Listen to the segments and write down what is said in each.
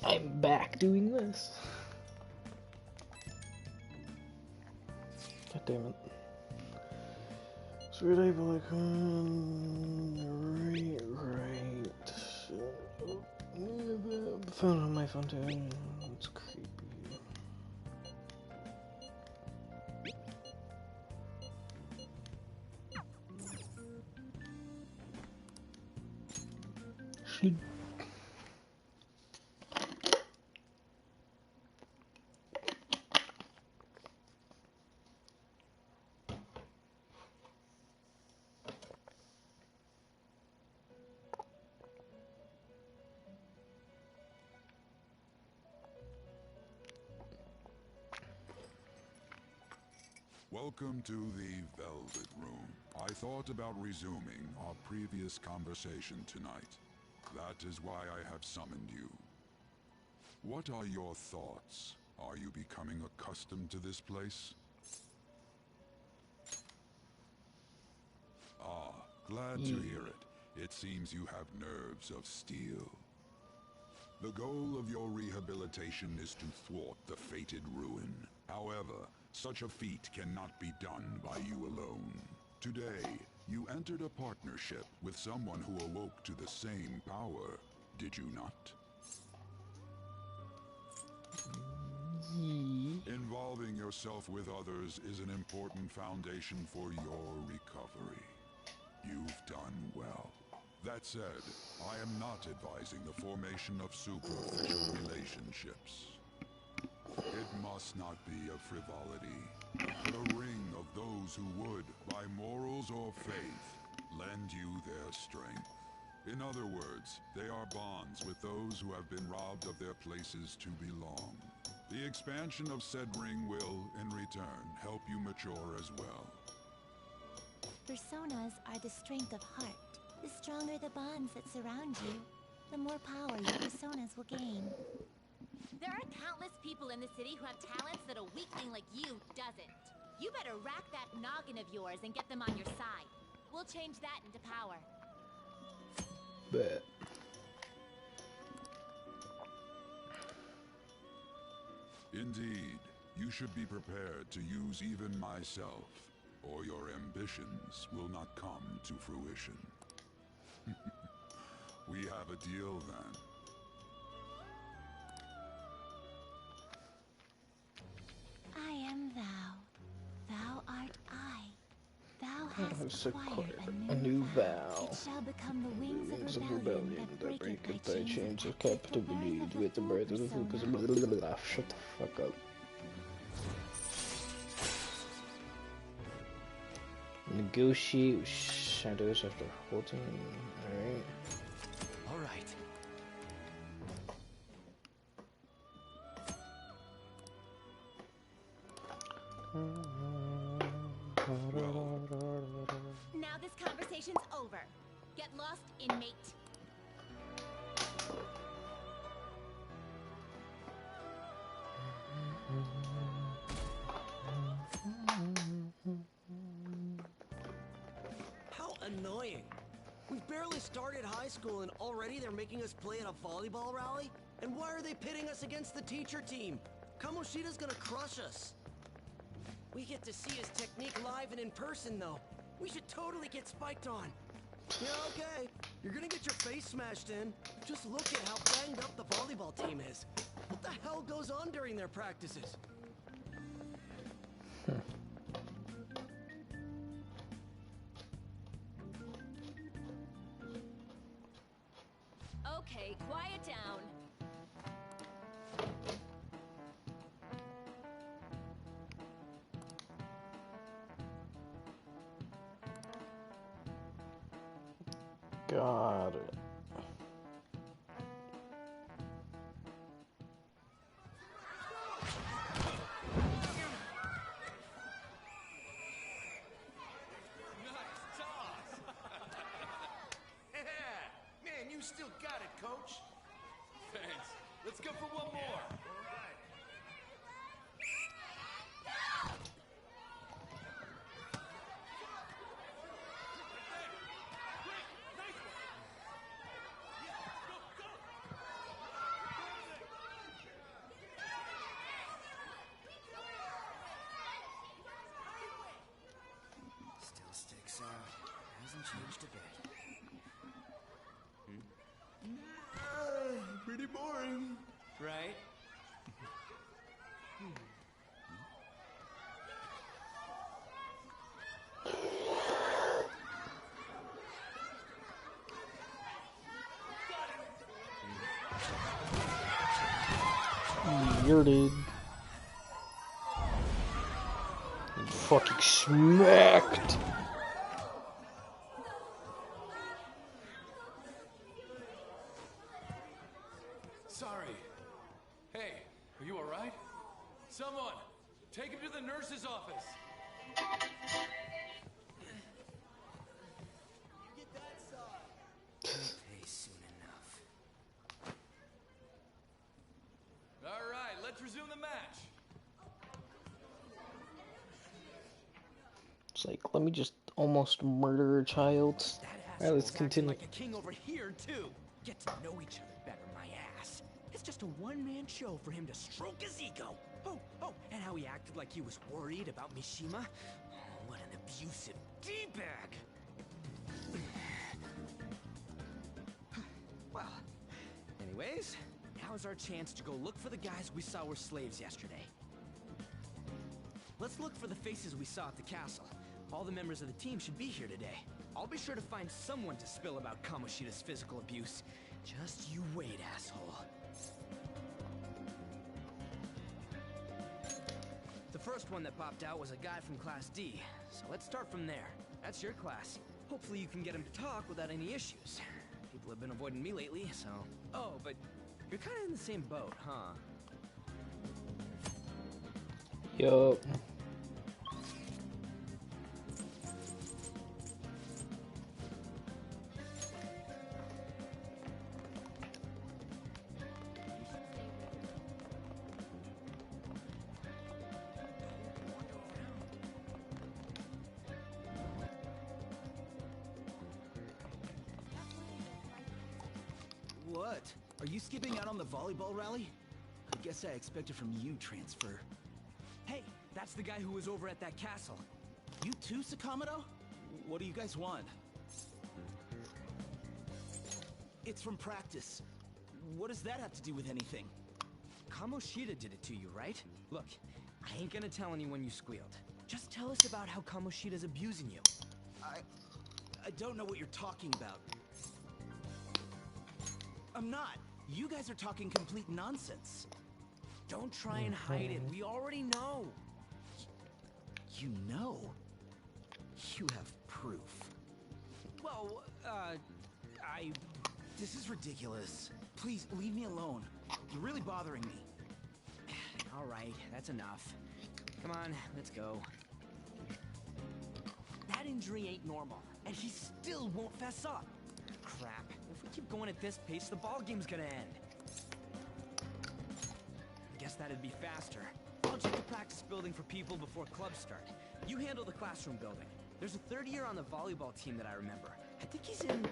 I'm back doing this. God damn it. So we're able to right. Phone on my phone too. It's creepy. Should. Welcome to the Velvet Room. I thought about resuming our previous conversation tonight. That is why I have summoned you. What are your thoughts? Are you becoming accustomed to this place? Ah, glad to hear it. It seems you have nerves of steel. The goal of your rehabilitation is to thwart the fated ruin. However, such a feat cannot be done by you alone. Today, you entered a partnership with someone who awoke to the same power, did you not? Involving yourself with others is an important foundation for your recovery. You've done well. That said, I am not advising the formation of superficial relationships. It must not be a frivolity, but a ring of those who would, by morals or faith, lend you their strength. In other words, they are bonds with those who have been robbed of their places to belong. The expansion of said ring will, in return, help you mature as well. Personas are the strength of heart. The stronger the bonds that surround you, the more power your personas will gain. There are countless people in the city who have talents that a weakling like you doesn't. You better rack that noggin of yours and get them on your side. We'll change that into power. Bet. Indeed, you should be prepared to use even myself, or your ambitions will not come to fruition. We have a deal then. I am thou. Thou art I. Thou hast acquired a new vow. It shall become the wings of rebellion that break thy thy chains of captivity with the birth of the focus. Shut the fuck up. Negotiate with shadows after holding. Alright. Alright. Now this conversation's over. Get lost, inmate. How annoying. We've barely started high school and already they're making us play at a volleyball rally? And why are they pitting us against the teacher team? Kamoshida's gonna crush us. We get to see his technique live and in person though. We should totally get spiked on. Yeah, okay. You're gonna get your face smashed in. Just look at how banged up the volleyball team is. What the hell goes on during their practices? Okay, quiet down. Got it. Man, you still got it, coach. Thanks. Let's go for one more. All right. changed a bit. Pretty boring. Right? Yurted. And fucking smacked. Sorry. Hey, are you alright? Someone, take him to the nurse's office. Hey, soon enough. Alright, let's resume the match. It's like, let me just almost murder a child. That Alright, let's asshole's acting continue. like a king over here, too. Get to know each other better, my ass. It's just a one-man show for him to stroke his ego. Oh, and how he acted like he was worried about Mishima. Oh, what an abusive D-bag. Well, anyways, now's our chance to go look for the guys we saw were slaves yesterday. Let's look for the faces we saw at the castle. All the members of the team should be here today. I'll be sure to find someone to spill about Kamoshida's physical abuse. Just you wait, asshole. The first one that popped out was a guy from Class D, so let's start from there. That's your class. Hopefully you can get him to talk without any issues. People have been avoiding me lately, so... Oh, but you're kind of in the same boat, huh? Yup. What? Are you skipping out on the volleyball rally? I guess I expected from you, Transfer. Hey, that's the guy who was over at that castle. You too, Sakamoto? What do you guys want? It's from practice. What does that have to do with anything? Kamoshida did it to you, right? Look, I ain't gonna tell anyone you squealed. Just tell us about how Kamoshida's abusing you. I don't know what you're talking about. I'm not. You guys are talking complete nonsense. Don't try and hide it. We already know. You know? You have proof. Well, This is ridiculous. Please, leave me alone. You're really bothering me. All right, that's enough. Come on, let's go. That injury ain't normal, and he still won't fess up. Crap. If we keep going at this pace, the ball game's gonna end. Guess that'd be faster. I'll check the practice building for people before clubs start. You handle the classroom building. There's a third year on the volleyball team that I remember. I think he's in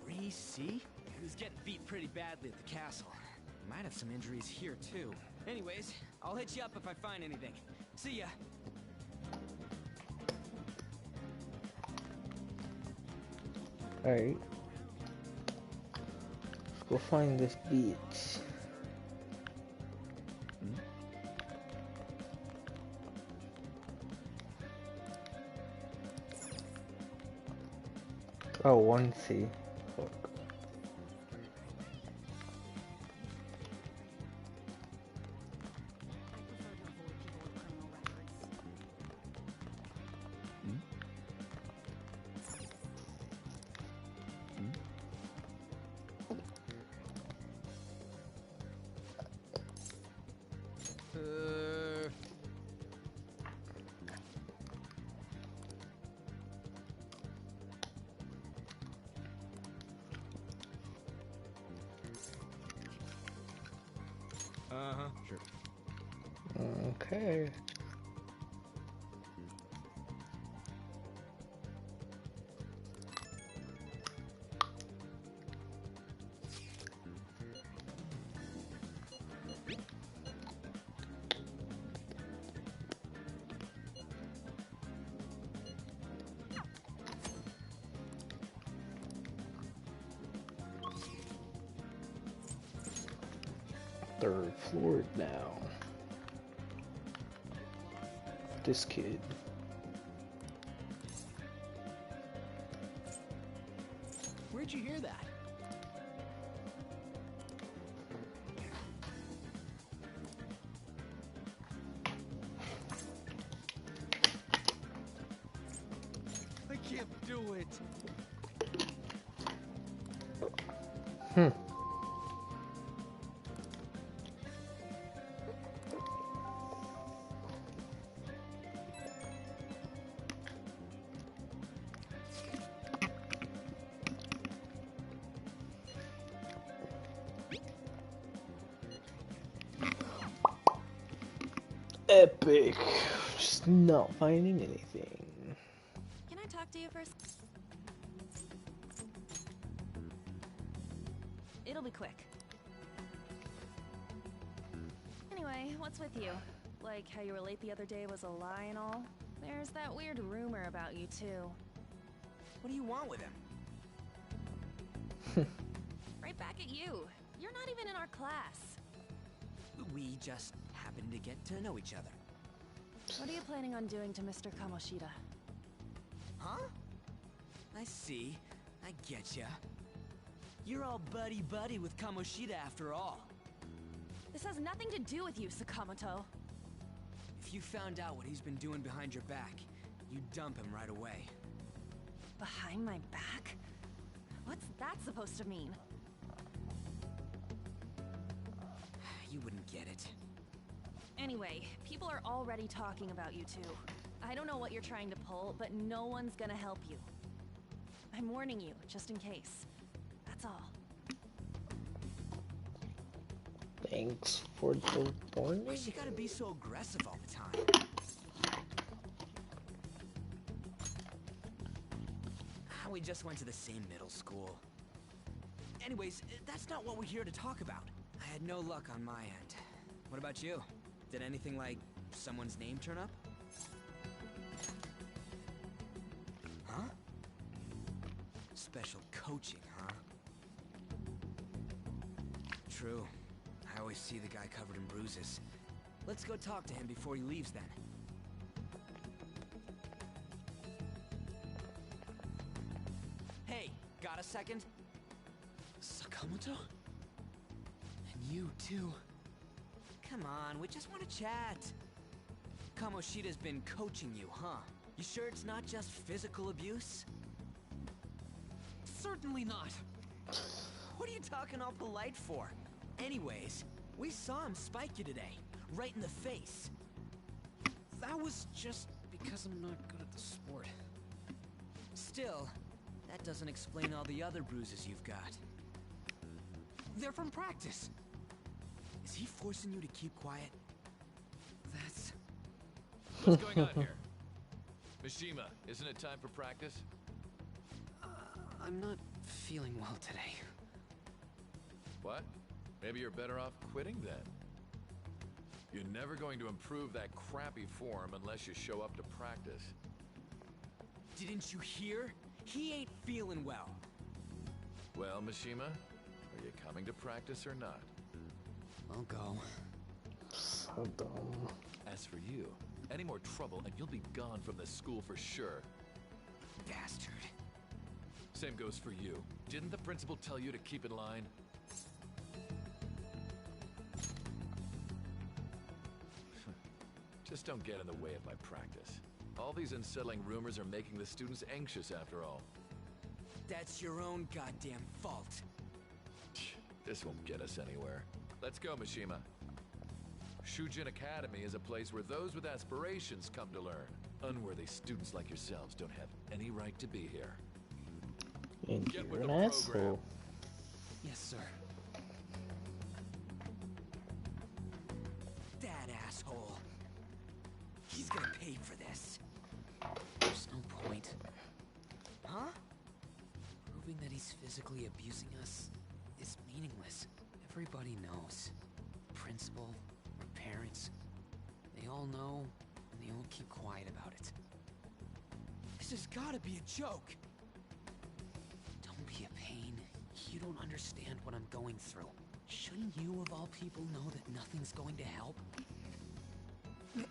3C? He was getting beat pretty badly at the castle. Might have some injuries here, too. Anyways, I'll hit you up if I find anything. See ya. Alright. Let's go find this bitch. Oh, 1C. Fuck. Sure. Okay. 3rd floor now. This kid. Where'd you hear that? I can't do it. Epic. Just not finding anything. Can I talk to you first? It'll be quick. Anyway, what's with you? Like how you were late the other day was a lie and all? There's that weird rumor about you too. What do you want with him? Right back at you. You're not even in our class. We just happened to get to know each other. What are you planning on doing to Mr. Kamoshida? Huh? I see. I getcha. You're all buddy-buddy with Kamoshida after all. This has nothing to do with you, Sakamoto. If you found out what he's been doing behind your back, you'd dump him right away. Behind my back? What's that supposed to mean? You wouldn't get it. Anyway, people are already talking about you two. I don't know what you're trying to pull, but no one's gonna help you. I'm warning you, just in case. That's all. Thanks for the warning. Why she gotta be so aggressive all the time? We just went to the same middle school. Anyways, that's not what we're here to talk about. I had no luck on my end. What about you? Did anything like someone's name turn up? Huh? Special coaching, huh? True. I always see the guy covered in bruises. Let's go talk to him before he leaves then. Hey, got a second? Sakamoto? And you too. Come on, we just want to chat. Kamoshida's been coaching you, huh? You sure it's not just physical abuse? Certainly not. What are you talking all polite for? Anyways, we saw him spike you today, right in the face. That was just because I'm not good at the sport. Still, that doesn't explain all the other bruises you've got. They're from practice. Is he forcing you to keep quiet? That's... What's going on here? Mishima, isn't it time for practice? I'm not feeling well today. What? Maybe you're better off quitting then. You're never going to improve that crappy form unless you show up to practice. Didn't you hear? He ain't feeling well. Well, Mishima, are you coming to practice or not? I'll go. So dumb. As for you, any more trouble and you'll be gone from this school for sure. Bastard. Same goes for you. Didn't the principal tell you to keep in line? Just don't get in the way of my practice. All these unsettling rumors are making the students anxious after all. That's your own goddamn fault. This won't get us anywhere. Let's go, Mishima. Shujin Academy is a place where those with aspirations come to learn. Unworthy students like yourselves don't have any right to be here. And Get you're with an the asshole. program. Yes, sir. That asshole. He's gonna pay for this. There's no point. Huh? Proving that he's physically abusing us is meaningless. Everybody knows. Principal, our parents, they all know, and they all keep quiet about it. This has gotta be a joke. Don't be a pain. You don't understand what I'm going through. Should Shouldn't you, of all people, know that nothing's going to help? Damn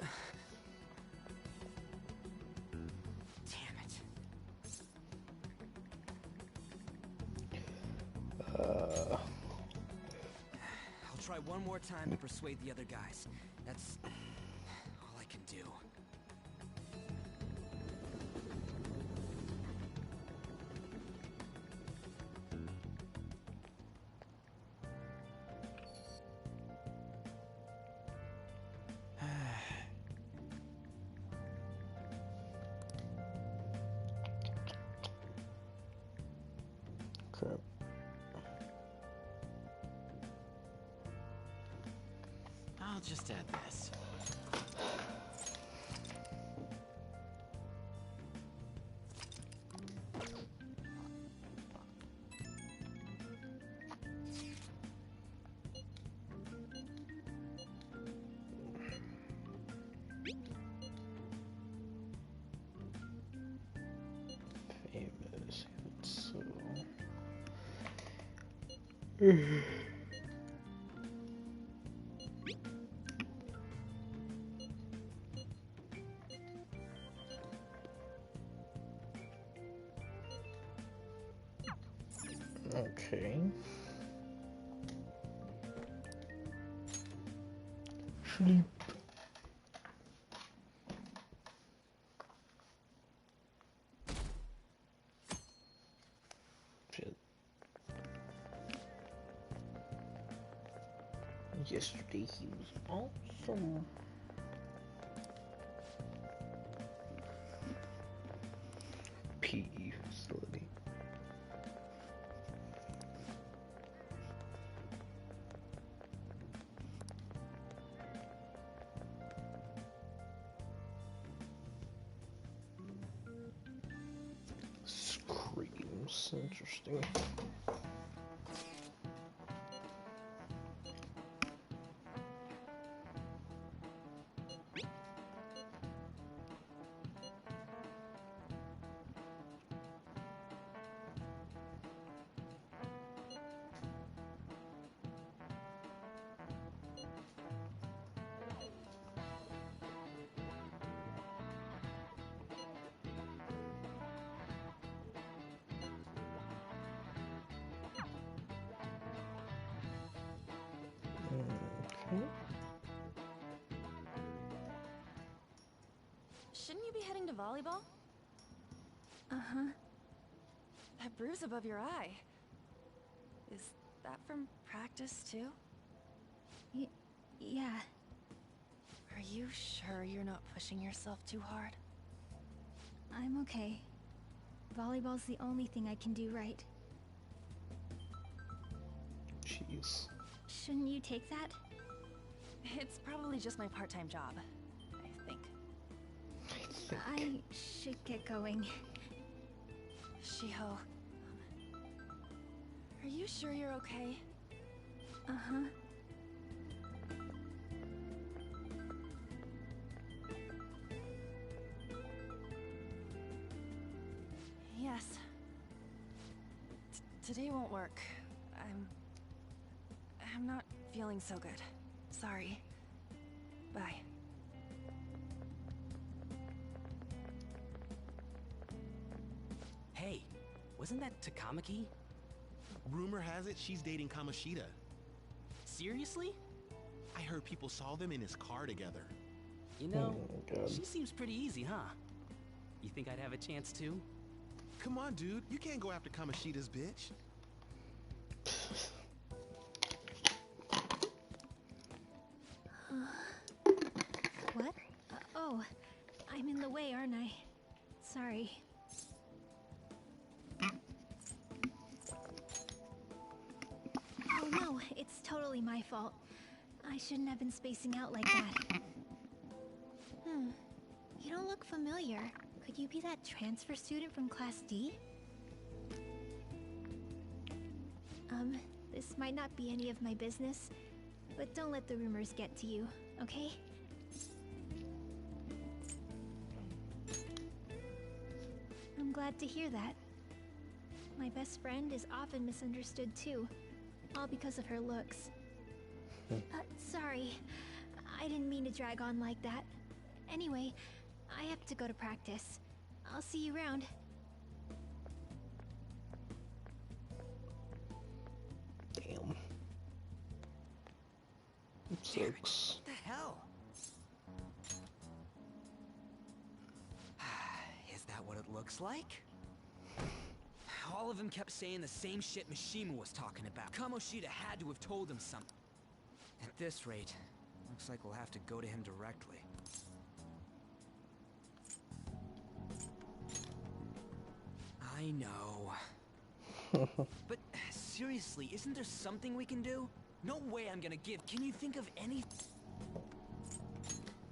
it. I'll try one more time to persuade the other guys. That's all I can do. Crap. I'll just add this. Famous. So. Okay. Sleep. Shit. Yesterday he was awesome. PE facility. Screams. Interesting. Okay. Shouldn't you be heading to volleyball? Uh-huh. That bruise above your eye. Is that from practice, too? Yeah. Are you sure you're not pushing yourself too hard? I'm okay. Volleyball's the only thing I can do right. Jeez. Shouldn't you take that? It's probably just my part-time job, I think. I should get going. Shiho, are you sure you're okay? Uh-huh. Yes. Today won't work. I'm not feeling so good. Sorry. Bye. Hey, wasn't that Takamaki? Rumor has it she's dating Kamoshida. Seriously? I heard people saw them in his car together. You know, God. she seems pretty easy, huh? You think I'd have a chance too? Come on, dude. You can't go after Kamoshida's bitch. What? Oh, I'm in the way, aren't I? Sorry. Oh no, it's totally my fault. I shouldn't have been spacing out like that. You don't look familiar. Could you be that transfer student from Class D? This might not be any of my business, but don't let the rumors get to you, okay? I'm glad to hear that. My best friend is often misunderstood too, all because of her looks. Sorry. I didn't mean to drag on like that. Anyway, I have to go to practice. I'll see you around. Damn. It sucks. What the hell? Is that what it looks like? All of them kept saying the same shit Mishima was talking about. Kamoshida had to have told him something. At this rate, looks like we'll have to go to him directly. I know. But seriously, isn't there something we can do? No way I'm gonna give. Can you think of any?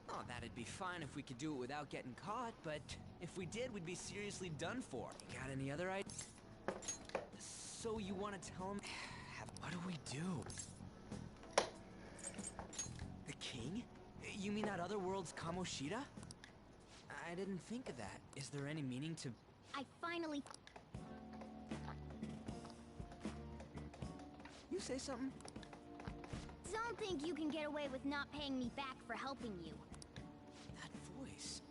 Oh, that'd be fine if we could do it without getting caught, but if we did, we'd be seriously done for. You got any other ideas? So you want to tell him? What do we do? The king? You mean that other world's Kamoshida? I didn't think of that. Is there any meaning to... I finally... You say something? Don't think you can get away with not paying me back for helping you. That voice.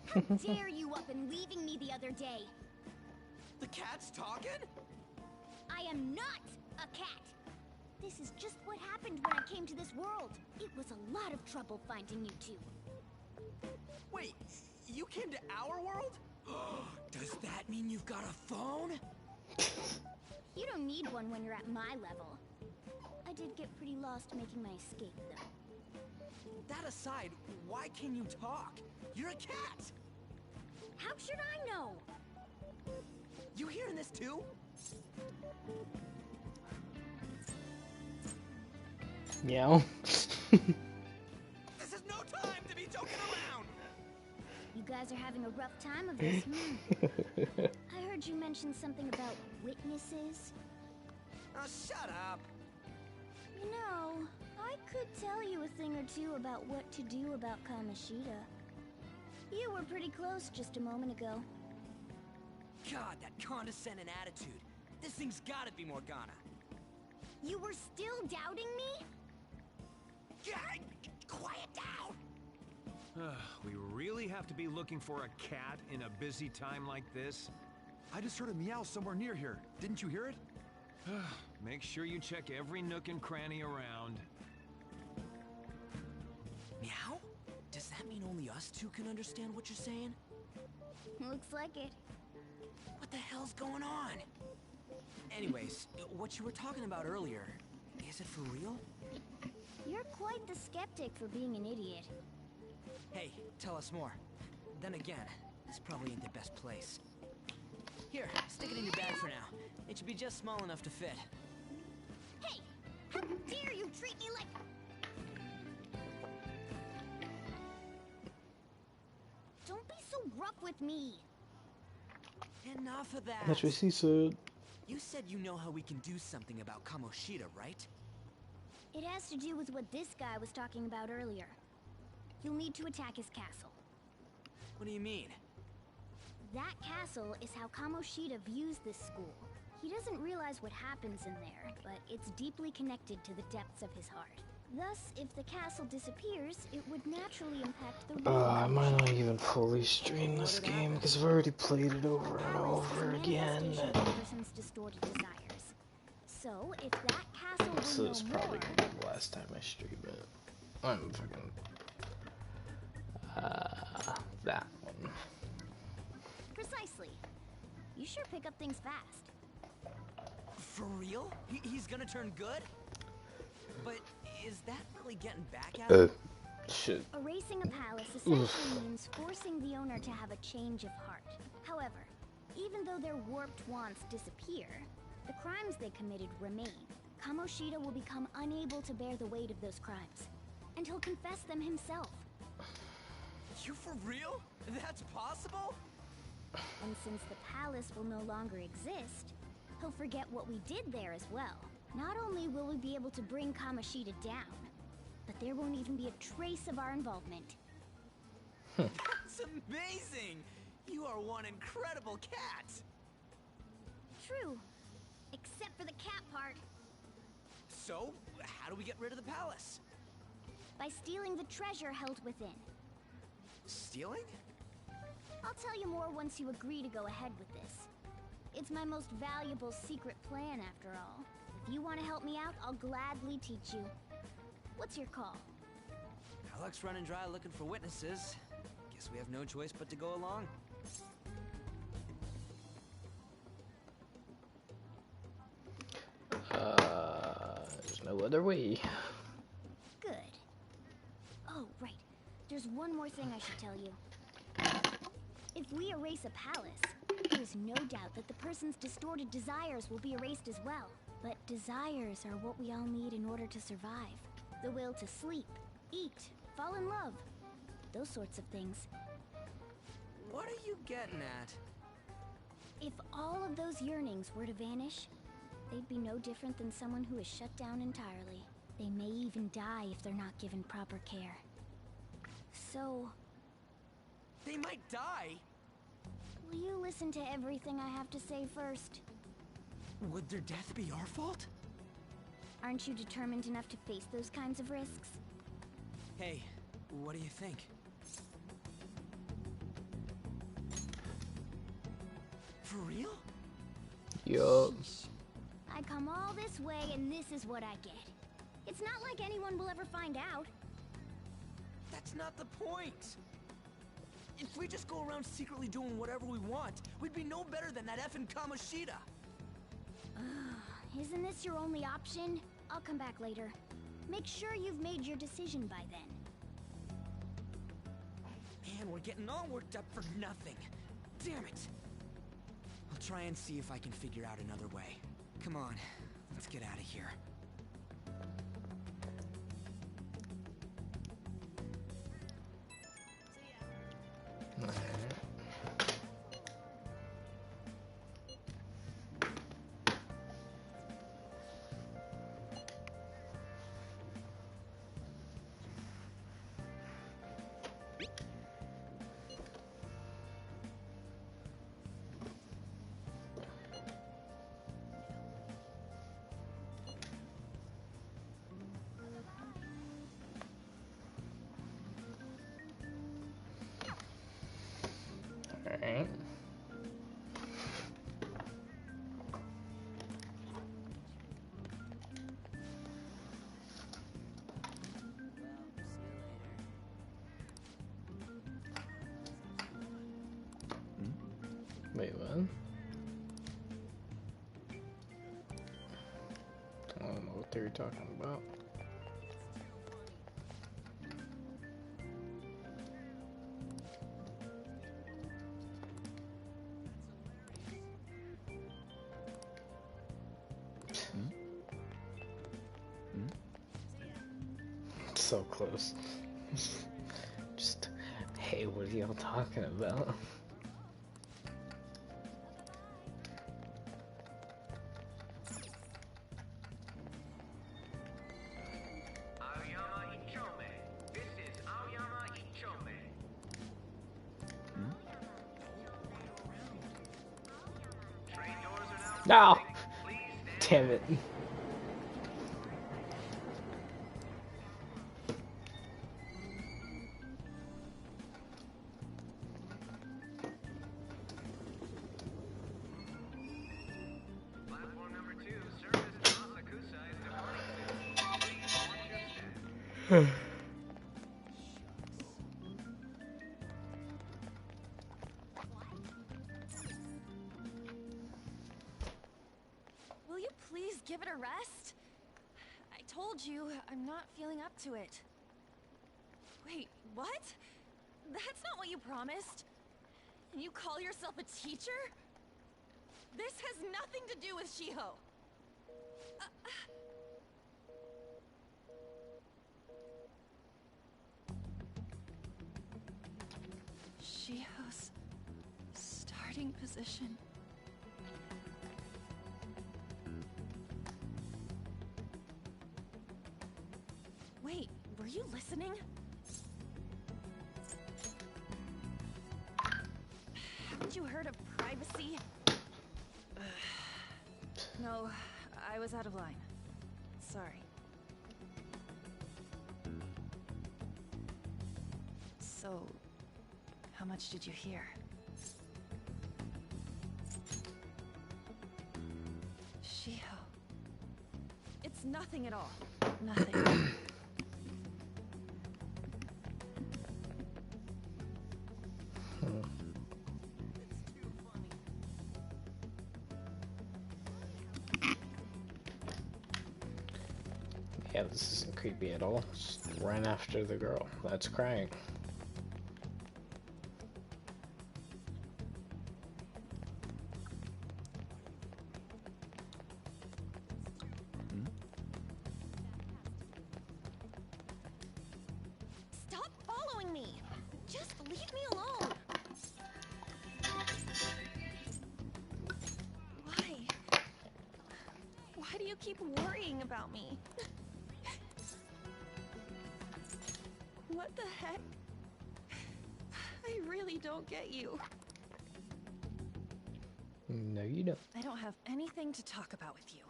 How dare you up and leaving me the other day? The cat's talking? I am not a cat. This is just what happened when I came to this world. It was a lot of trouble finding you two. Wait, you came to our world? Does that mean you've got a phone? You don't need one when you're at my level. I did get pretty lost making my escape, though. That aside, why can you talk? You're a cat! How should I know? You hearing this too? Meow. This is no time to be joking around! You guys are having a rough time of this, I heard you mention something about witnesses. Oh, shut up! You know, I could tell you a thing or two about what to do about Kamoshida. You were pretty close just a moment ago. God, that condescending attitude. This thing's gotta be Morgana. You were still doubting me? God, quiet down! We really have to be looking for a cat in a busy time like this? I just heard a meow somewhere near here. Didn't you hear it? Make sure you check every nook and cranny around. Meow? Does that mean only us two can understand what you're saying? Looks like it. What the hell's going on? Anyways, what you were talking about earlier, is it for real? You're quite the skeptic for being an idiot. Hey, tell us more. Then again, this probably ain't the best place. Here, stick it in your bag for now. It should be just small enough to fit. Hey! How dare you treat me like... Don't be so rough with me! Enough of that! That's what she said. You said you know how we can do something about Kamoshida, right? It has to do with what this guy was talking about earlier. You'll need to attack his castle. What do you mean? That castle is how Kamoshida views this school. He doesn't realize what happens in there, but it's deeply connected to the depths of his heart. Thus, if the castle disappears, it would naturally impact the real I might not even fully stream this game because I've already played it over and over again. Manifestation of a person's distorted desires. So, if that castle This were is no probably more, gonna be the last time I stream it. I'm fucking that one. Precisely. You sure pick up things fast. For real? He's gonna turn good? But is that really getting back at him? Shit. Erasing a palace essentially means forcing the owner to have a change of heart. However, even though their warped wants disappear, the crimes they committed remain. Kamoshida will become unable to bear the weight of those crimes, and he'll confess them himself. You for real? That's possible? And since the palace will no longer exist, he'll forget what we did there as well. Not only will we be able to bring Kamoshida down, but there won't even be a trace of our involvement. That's amazing! You are one incredible cat! True. Except for the cat part. So, how do we get rid of the palace? By stealing the treasure held within. Stealing? I'll tell you more once you agree to go ahead with this. It's my most valuable secret plan, after all. If you want to help me out, I'll gladly teach you. What's your call? Our luck's running dry looking for witnesses. Guess we have no choice but to go along. There's no other way. Good. Oh, right. There's one more thing I should tell you. If we erase a palace, there's no doubt that the person's distorted desires will be erased as well. But desires are what we all need in order to survive. The will to sleep, eat, fall in love. Those sorts of things. What are you getting at? If all of those yearnings were to vanish, they'd be no different than someone who is shut down entirely. They may even die if they're not given proper care. So... They might die? will you listen to everything I have to say first? Would their death be our fault? Aren't you determined enough to face those kinds of risks? Hey, what do you think? For real? Yup. I come all this way and this is what I get. It's not like anyone will ever find out. That's not the point! If we just go around secretly doing whatever we want, we'd be no better than that effing Kamoshida! Isn't this your only option? I'll come back later. Make sure you've made your decision by then. Man, we're getting all worked up for nothing. Damn it! I'll try and see if I can figure out another way. Come on, let's get out of here. Alright. Wait, what? I don't know what they're talking about. So close. Just, hey, what are y'all talking about? No! Damn it. Will you please give it a rest? I told you, I'm not feeling up to it. Wait, what? That's not what you promised. And you call yourself a teacher? This has nothing to do with Shiho. Shiho's starting position. Wait, were you listening? Haven't you heard of privacy? No, I was out of line. Sorry. So, how much did you hear? Shiho. It's nothing at all. Nothing. Yeah, this isn't creepy at all. Just run after the girl that's crying. Stop following me! Just leave me alone! Why? Why do you keep worrying about me? What the heck? I really don't get you. No, you don't. I don't have anything to talk about with you.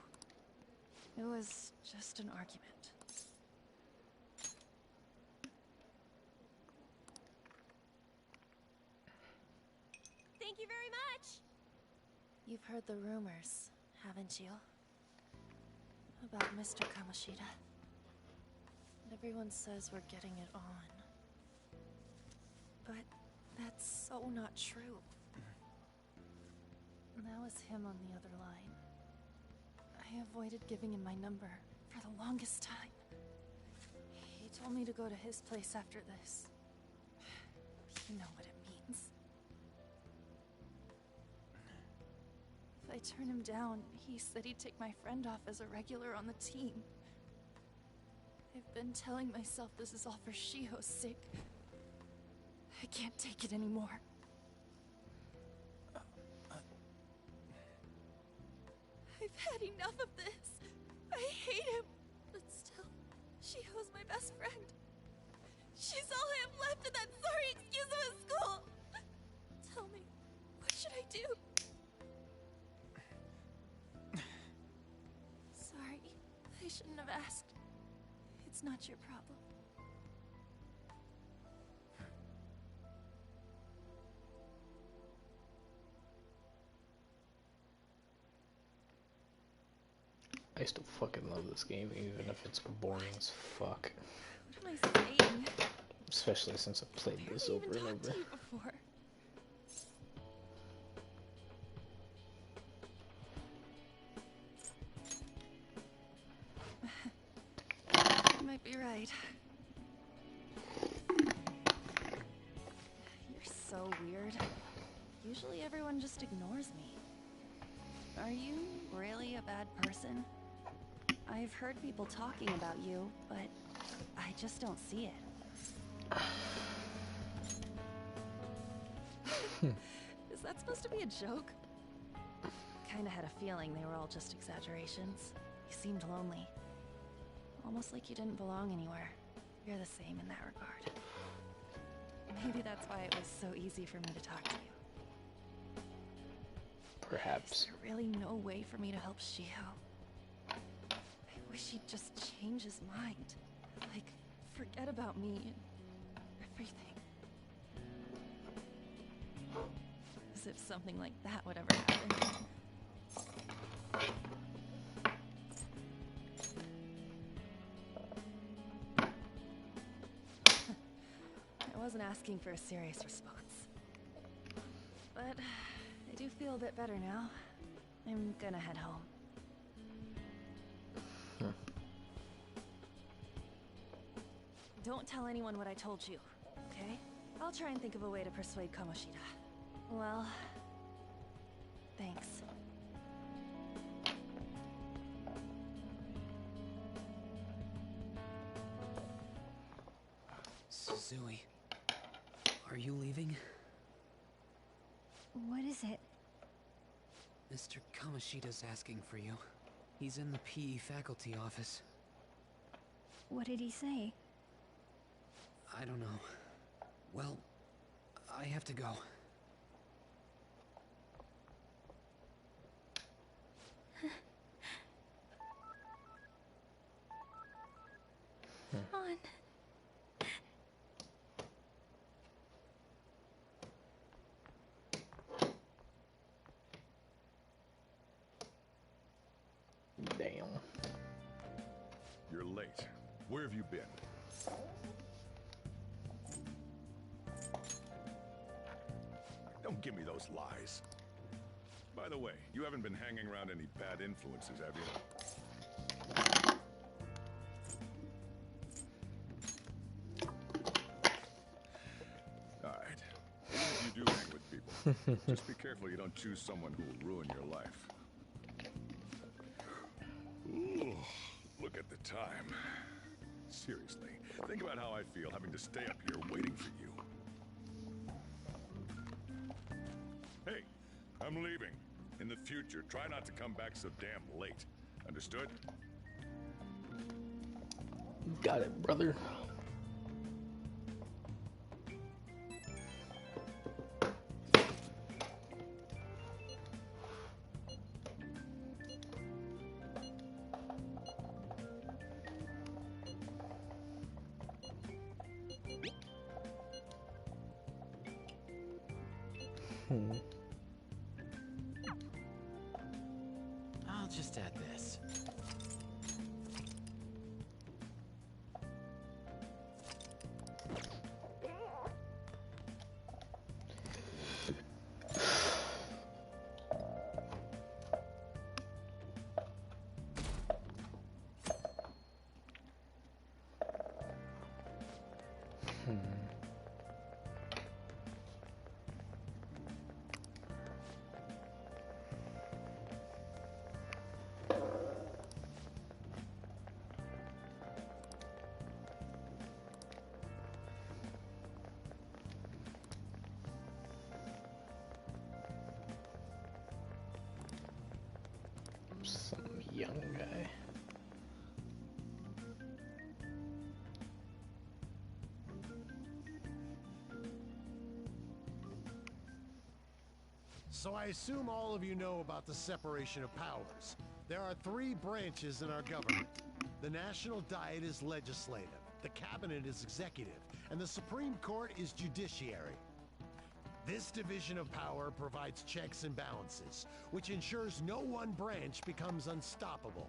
It was just an argument. Thank you very much! You've heard the rumors, haven't you? About Mr. Kamoshida. Everyone says we're getting it on. But that's so not true. That was him on the other line. I avoided giving him my number for the longest time. He told me to go to his place after this. You know what it means. If I turn him down, he said he'd take my friend off as a regular on the team. I've been telling myself this is all for Shiho's sake. I can't take it anymore. I've had enough of this. I hate him. But still, Shiho's my best friend. She's all I have left in that sorry excuse of a school. Tell me, what should I do? Sorry, I shouldn't have asked. It's not your problem. I still fucking love this game, even if it's boring as fuck. What am I saying? Especially since I've played this over and over. To you before. You might be right. You're so weird. Usually everyone just ignores me. Are you really a bad person? I've heard people talking about you, but I just don't see it. Is that supposed to be a joke? Kinda had a feeling they were all just exaggerations. You seemed lonely. Almost like you didn't belong anywhere. You're the same in that regard. Maybe that's why it was so easy for me to talk to you. Perhaps. Is there really no way for me to help Shiho? I wish he'd just change his mind. Like, forget about me and everything. As if something like that would ever happen. I wasn't asking for a serious response. But I do feel a bit better now. I'm gonna head home. Don't tell anyone what I told you, okay? I'll try and think of a way to persuade Kamoshida. Well, thanks. Suzui, are you leaving? What is it? Mr. Kamoshida's asking for you. He's in the PE faculty office. What did he say? I don't know. Well, I have to go. On. Where have you been? Don't give me those lies. By the way, you haven't been hanging around any bad influences, have you? Alright. Even if you do hang with people, just be careful you don't choose someone who will ruin your life. Ooh, look at the time. Seriously, think about how I feel having to stay up here waiting for you. Hey, I'm leaving. In the future, try not to come back so damn late. Understood? Got it, brother. I'll just add this. Some young guy. So I assume all of you know about the separation of powers. There are 3 branches in our government. The National Diet is legislative, the Cabinet is executive, and the Supreme Court is judiciary. This division of power provides checks and balances, which ensures no one branch becomes unstoppable.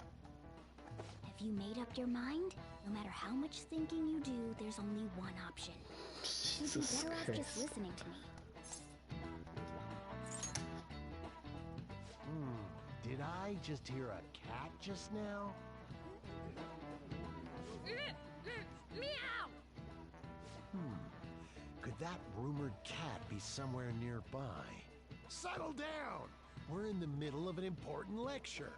Have you made up your mind? No matter how much thinking you do, there's only one option. You'd be better off just listening to me. Did I just hear a cat just now? Meow! Could that rumored cat be somewhere nearby? Settle down! We're in the middle of an important lecture.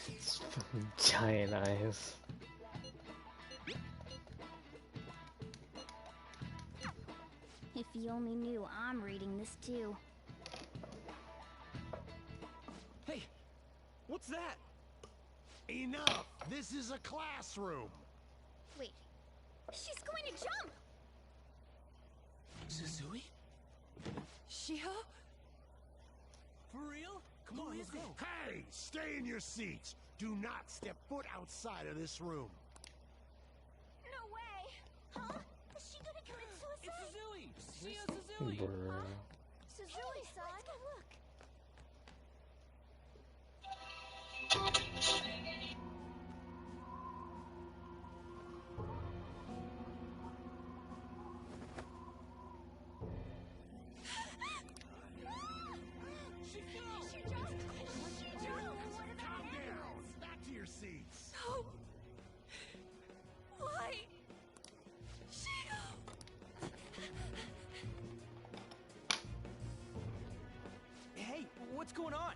It's fucking giant eyes. If you only knew I'm reading this too. Hey, what's that? Enough! This is a classroom! Wait, she's going to jump! Suzui? Shiho? For real? Come on, let's go. Hey! Stay in your seats! Do not step foot outside of this room. No way! Huh? Is she gonna commit suicide? It's Suzui! Shio Suzui! Bruh. Suzui-san! Let's go look. Calm down! Back to your seats! No! Why? Shiho! Hey, what's going on?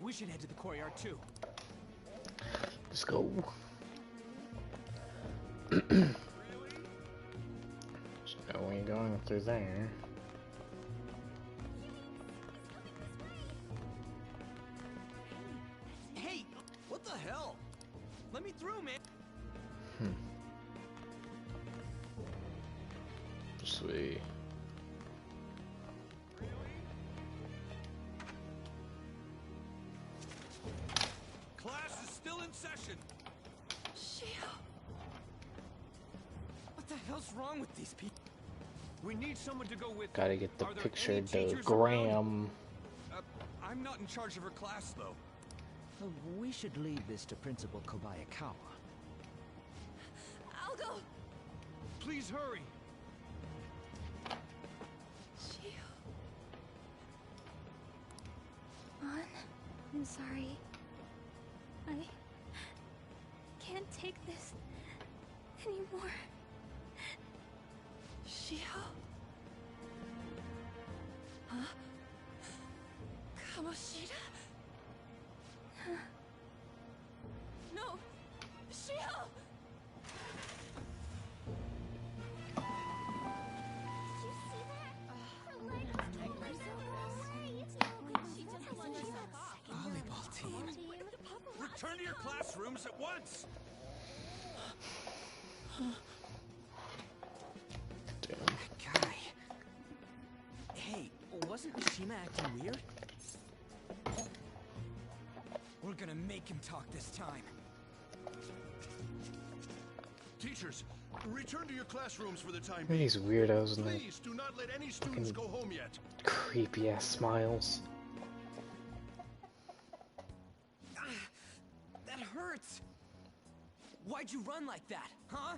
We should head to the courtyard too. Let's go. So we ain't going through there. Hey, what the hell? Let me through, man. Sweet. Class is still in session. Shiho! What the hell's wrong with these people? We need someone to go with. Gotta get the Are there picture, any the teachers gram. I'm not in charge of her class, though. We should leave this to Principal Kobayakawa. Please hurry. I'm sorry. I can't take this anymore. Shio? Huh? Kamoshida? No! Shio! Volleyball team. Return to your classrooms at once! That guy. Hey, wasn't Mishima acting weird? We're gonna make him talk this time. Teachers, return to your classrooms for the time Look at these weirdos and their Please do not let any students go home yet. creepy ass smiles. That hurts. Why'd you run like that, huh?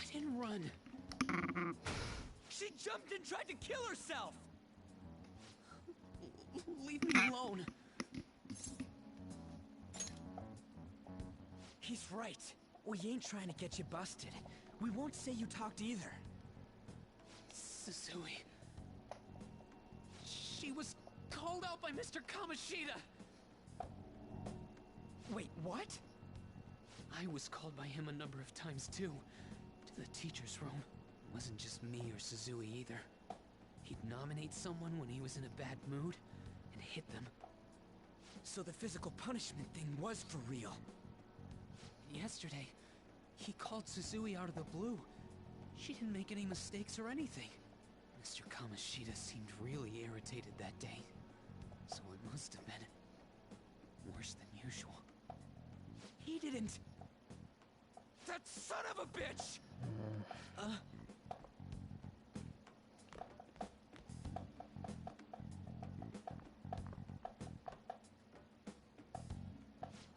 I didn't run. She jumped and tried to kill herself. Leave me alone. He's right. We ain't trying to get you busted. We won't say you talked either. Susui. She was called out by Mr. Kamoshida. Wait, what? I was called by him a number of times too. To the teacher's room. It wasn't just me or Susui either. He'd nominate someone when he was in a bad mood and hit them. So the physical punishment thing was for real. Yesterday, he called Susui out of the blue. She didn't make any mistakes or anything. Mr. Kamoshida seemed really irritated that day. So it must have been worse than usual. He didn't... That son of a bitch!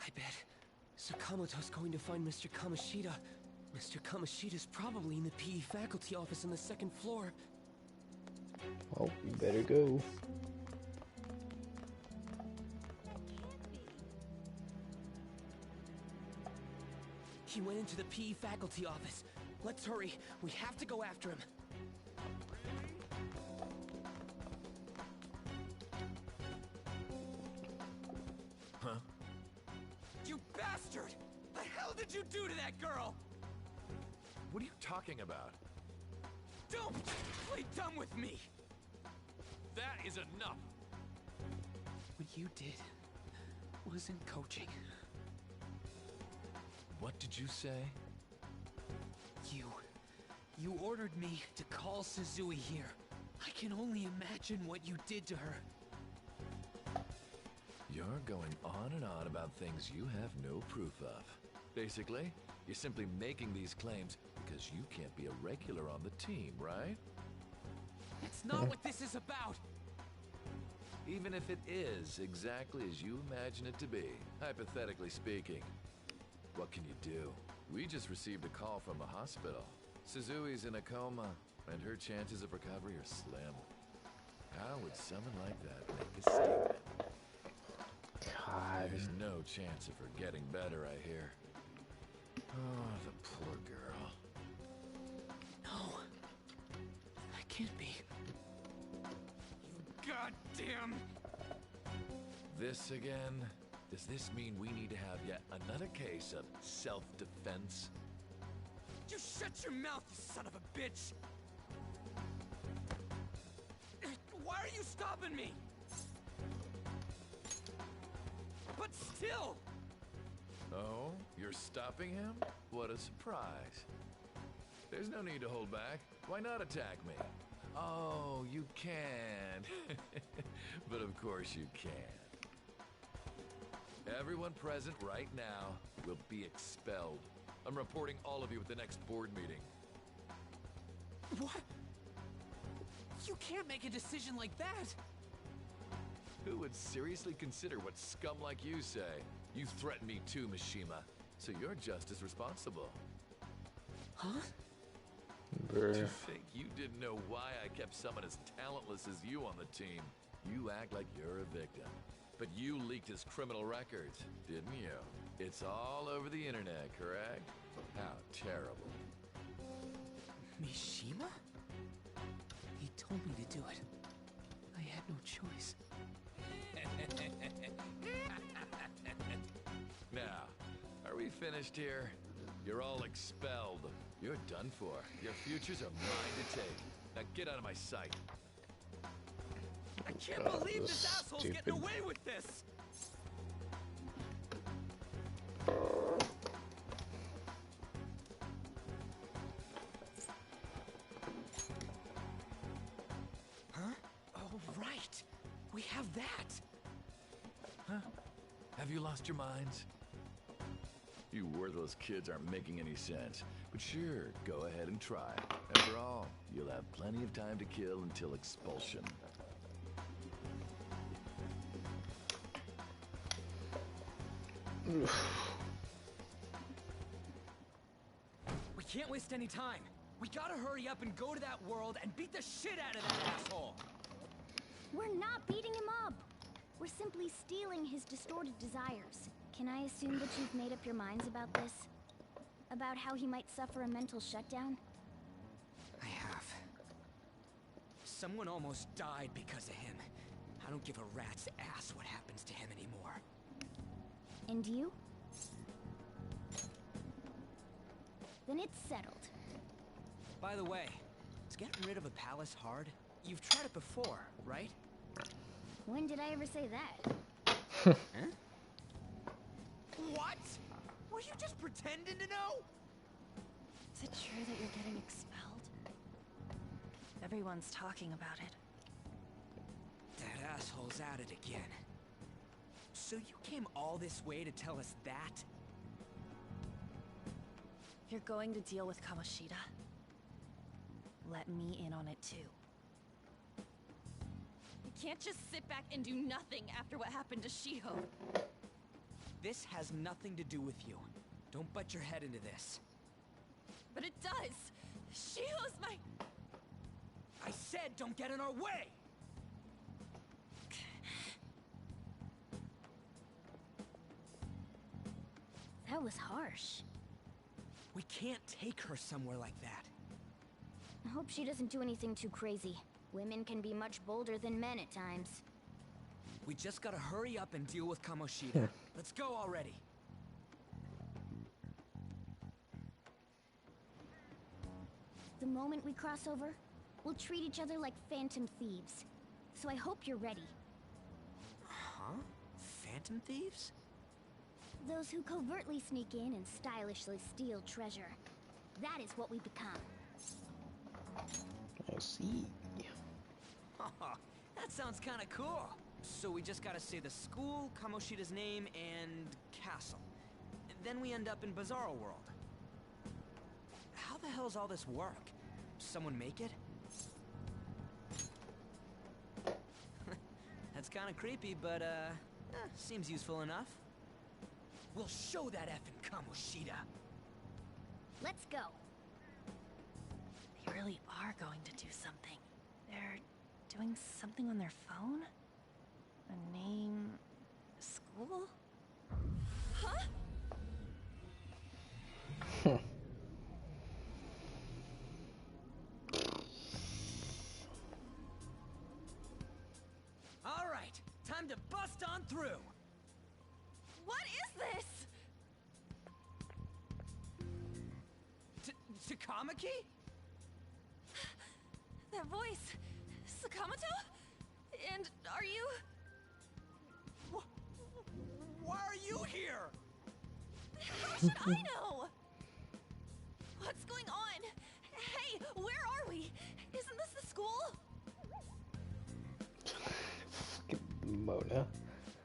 I bet Sakamoto's going to find Mr. Kamoshida. Mr. Kamoshida's probably in the PE faculty office on the second floor. Well, you better go. He went into the PE faculty office. Let's hurry. We have to go after him. Huh? You bastard! The hell did you do to that girl? What are you talking about? Don't play dumb with me! That is enough! What you did wasn't coaching. What did you say? You ordered me to call Susui here. I can only imagine what you did to her. You're going on and on about things you have no proof of. Basically, you're simply making these claims because you can't be a regular on the team, right? That's not what this is about! Even if it is exactly as you imagine it to be, hypothetically speaking, what can you do? We just received a call from the hospital. Suzui's in a coma, and her chances of recovery are slim. How would someone like that make a statement? God. There's no chance of her getting better, I hear. Oh, the poor girl. No. That can't be. You goddamn... This again? Does this mean we need to have yet another case of self-defense? You shut your mouth, you son of a bitch! Why are you stopping me? But still! Oh, you're stopping him? What a surprise. There's no need to hold back. Why not attack me? Oh, you can. But of course you can. Everyone present right now will be expelled. I'm reporting all of you at the next board meeting. What? You can't make a decision like that! Who would seriously consider what scum like you say? You threatened me too, Mishima, so you're just as responsible. Huh? To think you didn't know why I kept someone as talentless as you on the team. You act like you're a victim. But you leaked his criminal records, didn't you? It's all over the internet, correct? How terrible. Mishima? He told me to do it. I had no choice. Now, are we finished here? You're all expelled. You're done for. Your futures are mine to take. Now get out of my sight. I can't believe this asshole's getting away with this! Huh? Oh, right. We have that. Huh? Have you lost your minds? You worthless kids aren't making any sense. But sure, go ahead and try. After all, you'll have plenty of time to kill until expulsion. We can't waste any time. We gotta hurry up and go to that world and beat the shit out of that asshole. We're not beating him up. We're simply stealing his distorted desires. Can I assume that you've made up your minds about this? About how he might suffer a mental shutdown? I have. Someone almost died because of him. I don't give a rat's ass what happens to him anymore. And you? Then it's settled. By the way, is getting rid of a palace hard? You've tried it before, right? When did I ever say that? Huh? What? Were you just pretending to know? Is it true that you're getting expelled? Everyone's talking about it. That asshole's at it again. So you came all this way to tell us that? If you're going to deal with Kamoshida, let me in on it too. You can't just sit back and do nothing after what happened to Shiho. This has nothing to do with you. Don't butt your head into this. But it does! Shiho's my... I said don't get in our way! That was harsh. We can't take her somewhere like that. I hope she doesn't do anything too crazy. Women can be much bolder than men at times. We just gotta hurry up and deal with Kamoshida. Let's go already. The moment we cross over, we'll treat each other like phantom thieves. So I hope you're ready. Huh? Phantom thieves? Those who covertly sneak in and stylishly steal treasure. That is what we become. I see. That sounds kinda cool. So we just gotta say the school, Kamoshida's name, and castle. Then we end up in Bizarro World. How the hell's all this work? Someone make it? That's kinda creepy, but seems useful enough. We'll show that effing Kamoshida. Let's go. They really are going to do something. They're doing something on their phone? A name... a school? Huh? All right, time to bust on through. What is this? Takamaki? That voice... Sakamoto? And are you... Why are you here? How should I know? What's going on? Hey, where are we? Isn't this the school? Mona.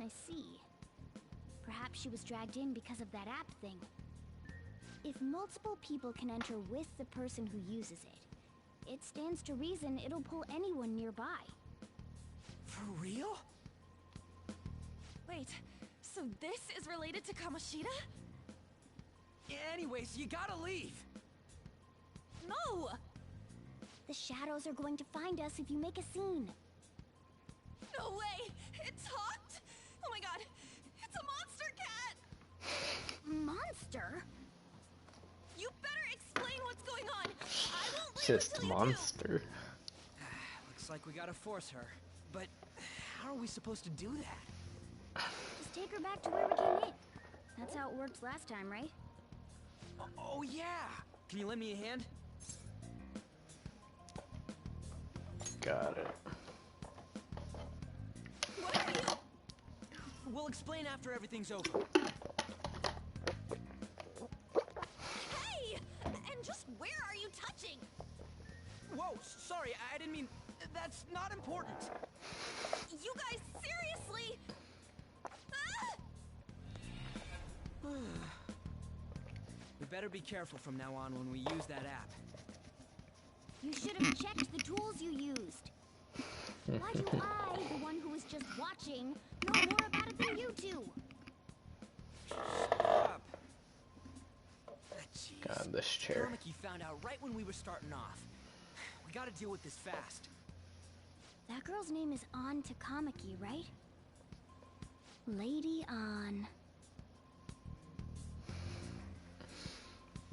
I see. Perhaps she was dragged in because of that app thing. If multiple people can enter with the person who uses it, it stands to reason it'll pull anyone nearby. For real? Wait, so this is related to Kamoshida? Anyways, you gotta leave. No! The shadows are going to find us if you make a scene. No way! It talked? Oh my god! It's a monster cat! Monster? You better explain what's going on! I won't leave Just until you monster. Looks like we gotta force her. But how are we supposed to do that? Just take her back to where we came in. That's how it worked last time, right? Oh yeah! Can you lend me a hand? Got it. What are you? We'll explain after everything's over. Hey! And just where are you touching? Whoa, sorry, I didn't mean... That's not important. You guys, seriously? Ah! We better be careful from now on when we use that app. You should have checked the tools you used. Why do I, the one who was just watching, know more about it than you two? Stop. Jeez. God, this chair. Kamiki found out right when we were starting off. We gotta deal with this fast. That girl's name is An Takamaki, right? Lady An.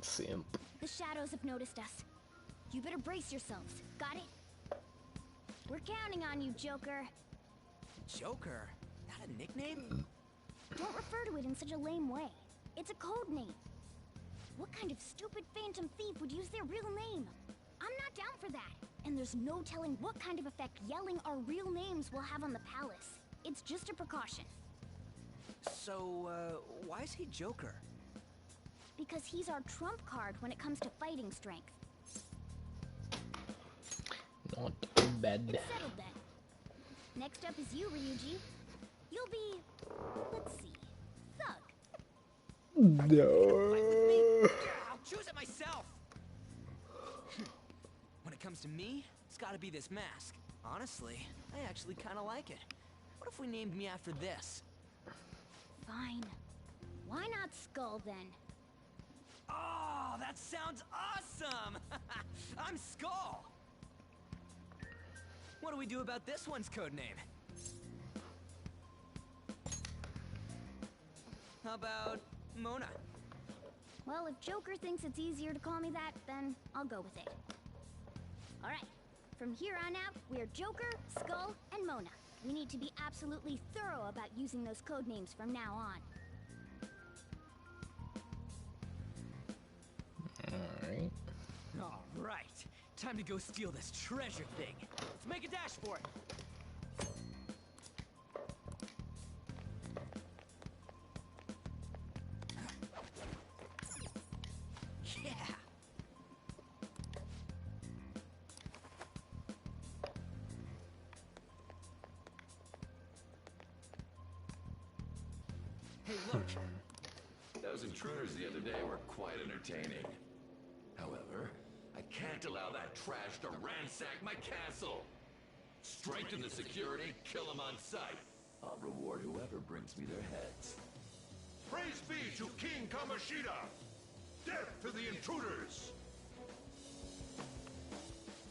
Simp. The shadows have noticed us. You better brace yourselves. Got it? We're counting on you, Joker. Joker? That a nickname? Don't refer to it in such a lame way. It's a code name. What kind of stupid phantom thief would use their real name? I'm not down for that. And there's no telling what kind of effect yelling our real names will have on the palace. It's just a precaution. So, why is he Joker? Because he's our trump card when it comes to fighting strength. Not bad. Settled then. Next up is you, Ryuji. You'll be, let's see, Thug. No. I'll choose it myself. When it comes to me, it's gotta be this mask. Honestly, I actually kinda like it. What if we named me after this? Fine. Why not Skull then? Oh, that sounds awesome! I'm Skull! What do we do about this one's code name? How about Mona? Well, if Joker thinks it's easier to call me that, then I'll go with it. Alright, from here on out, we're Joker, Skull, and Mona. We need to be absolutely thorough about using those code names from now on. Alright. Alright, time to go steal this treasure thing. Let's make a dash for it. Yeah! Hey, look! Those intruders the other day were quite entertaining. However, I can't allow that trash to ransack my castle! Strengthen the security, kill them on sight. I'll reward whoever brings me their heads. Praise be to King Kamoshida! Death to the intruders!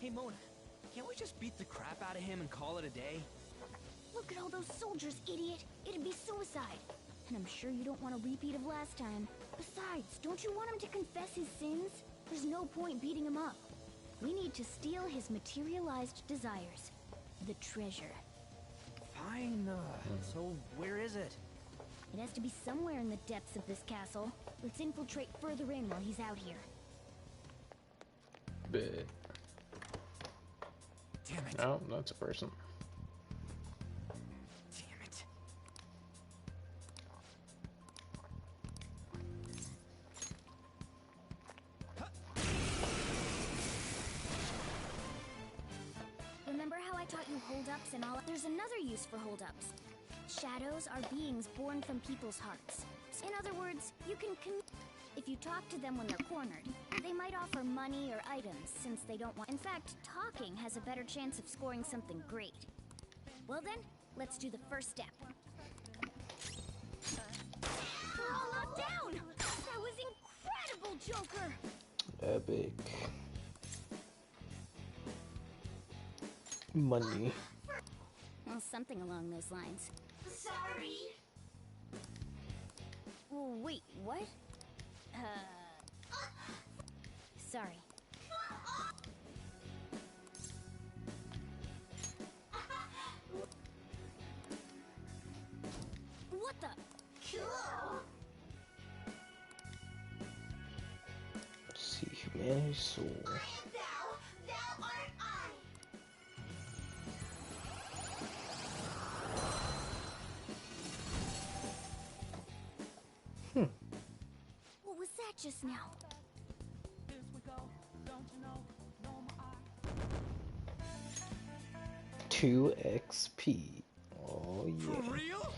Hey, Mona, can't we just beat the crap out of him and call it a day? Look at all those soldiers, idiot! It'd be suicide. And I'm sure you don't want a repeat of last time. Besides, don't you want him to confess his sins? There's no point beating him up. We need to steal his materialized desires. The treasure. Fine, so where is it? It has to be somewhere in the depths of this castle. Let's infiltrate further in while he's out here. Bit. Damn it. Oh, that's a person. Damn it. Remember how I taught you hold-ups and all? There's another use for hold-ups. Shadows are beings born from people's hearts. In other words, you can if you talk to them when they're cornered, they might offer money or items since they don't want. In fact, talking has a better chance of scoring something great. Well then, let's do the first step. We're all locked down! That was incredible, Joker! Epic. Money. Well, something along those lines. Sorry. Oh, wait, what? Sorry. What the? Cool. Let's see, humanity soul. Thou art I. What was that just now? 2 XP. Oh yeah. For real?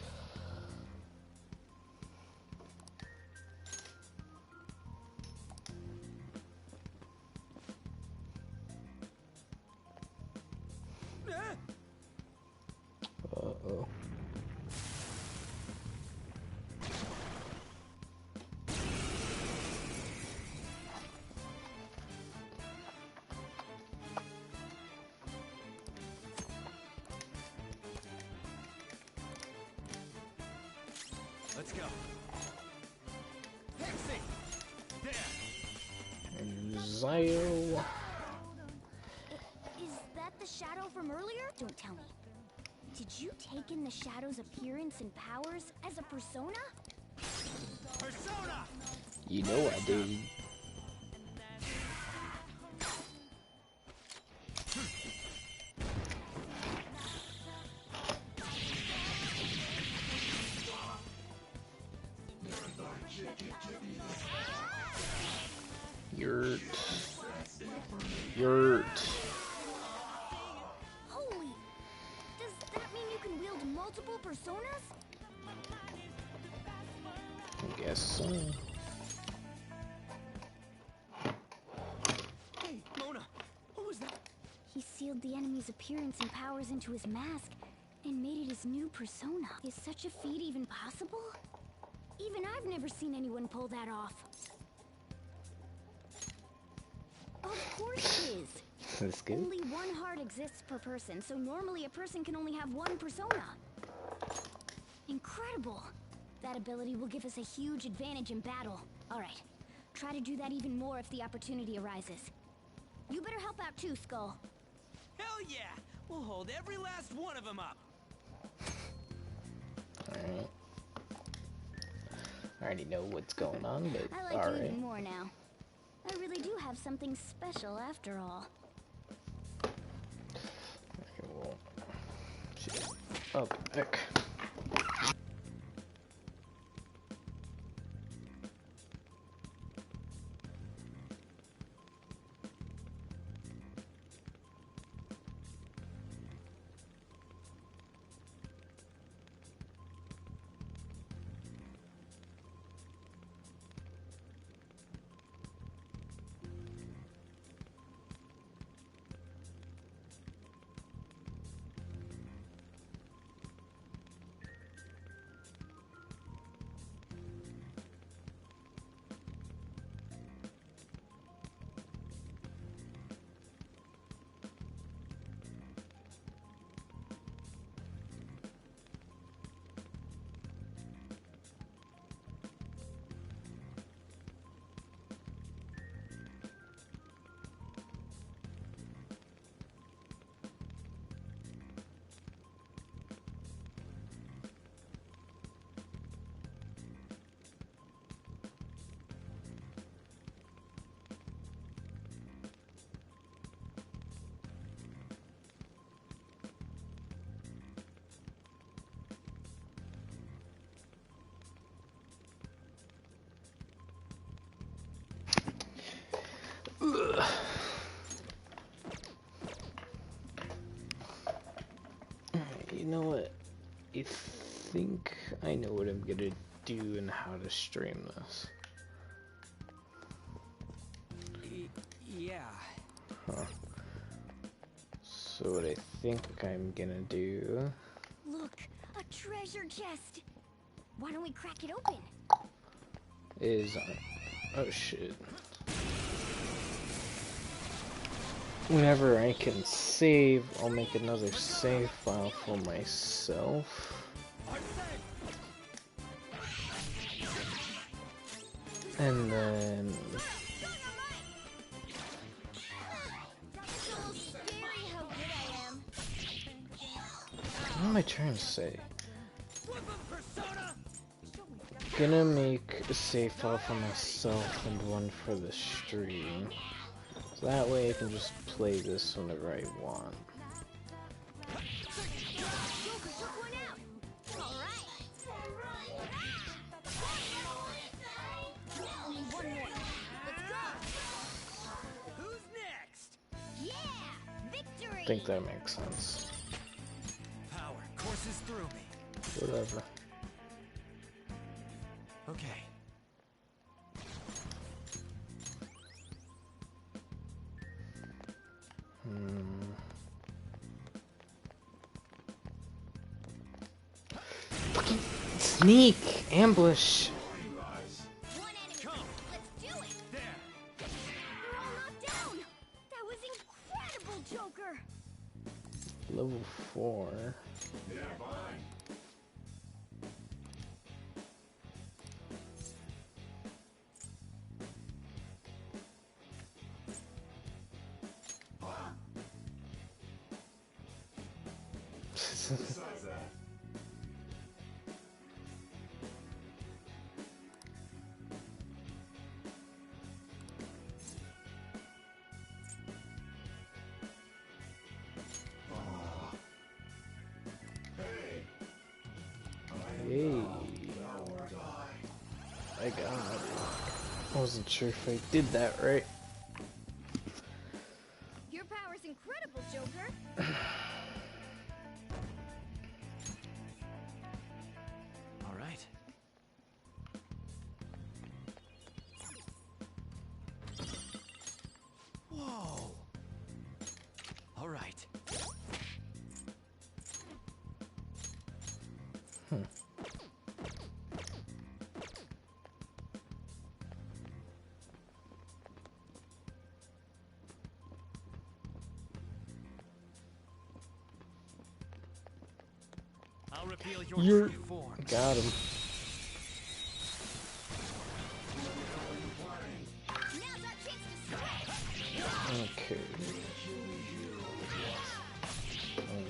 Uh-oh. Let's go. Pixie! There! Zio. Is that the shadow from earlier? Don't tell me. Did you take in the shadow's appearance and powers as a persona? Persona! You know I did. Yurt. Holy! Does that mean you can wield multiple personas? I guess so. Hey, Mona! What was that? He sealed the enemy's appearance and powers into his mask and made it his new persona. Is such a feat even possible? Even I've never seen anyone pull that off. Of course it is. That's good. Only one heart exists per person, so normally a person can only have one persona. Incredible. That ability will give us a huge advantage in battle. Alright, try to do that even more if the opportunity arises. You better help out too, Skull. Hell yeah! We'll hold every last one of them up. Alright. I already know what's going on, but I like you alright. even more now. I really do have something special after all. Okay, well, shit. Oh, heck. Ugh. You know what? I think I know what I'm gonna do and how to stream this. Yeah. Huh. So what I think I'm gonna do Look, a treasure chest. Why don't we crack it open? is, oh shit. whenever I can save, I'll make another save file for myself. And then... what am I trying to say? Gonna make a save file for myself and one for the stream. So that way I can just play this whenever I want. I think that makes sense. Power courses through me. Whatever. Okay. Fucking sneak! Ambush! Joker. Level 4. Yeah, fine. Besides that. Yay. I got it. I wasn't sure if I did that right. Your power's incredible, Joker. All right. Whoa. All right. I'll reveal your true form. Got him. Okay.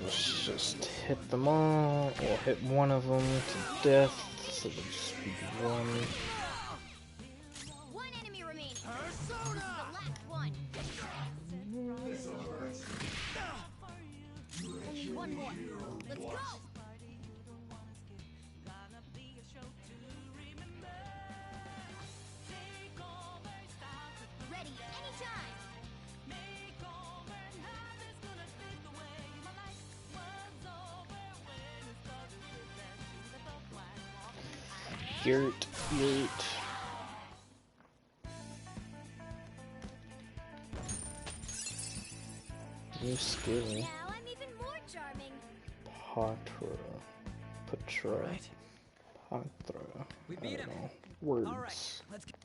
Let's just hit them all, or hit one of them to death, so there'll just be one. One enemy remaining. Persona! The last one. Only one more. Let's go! Ready anytime. Yurt, yurt. New skill. Now I'm even more charming. Patra. Patra. Right. Patra. We I beat don't him. know. Words. All right. Let's get...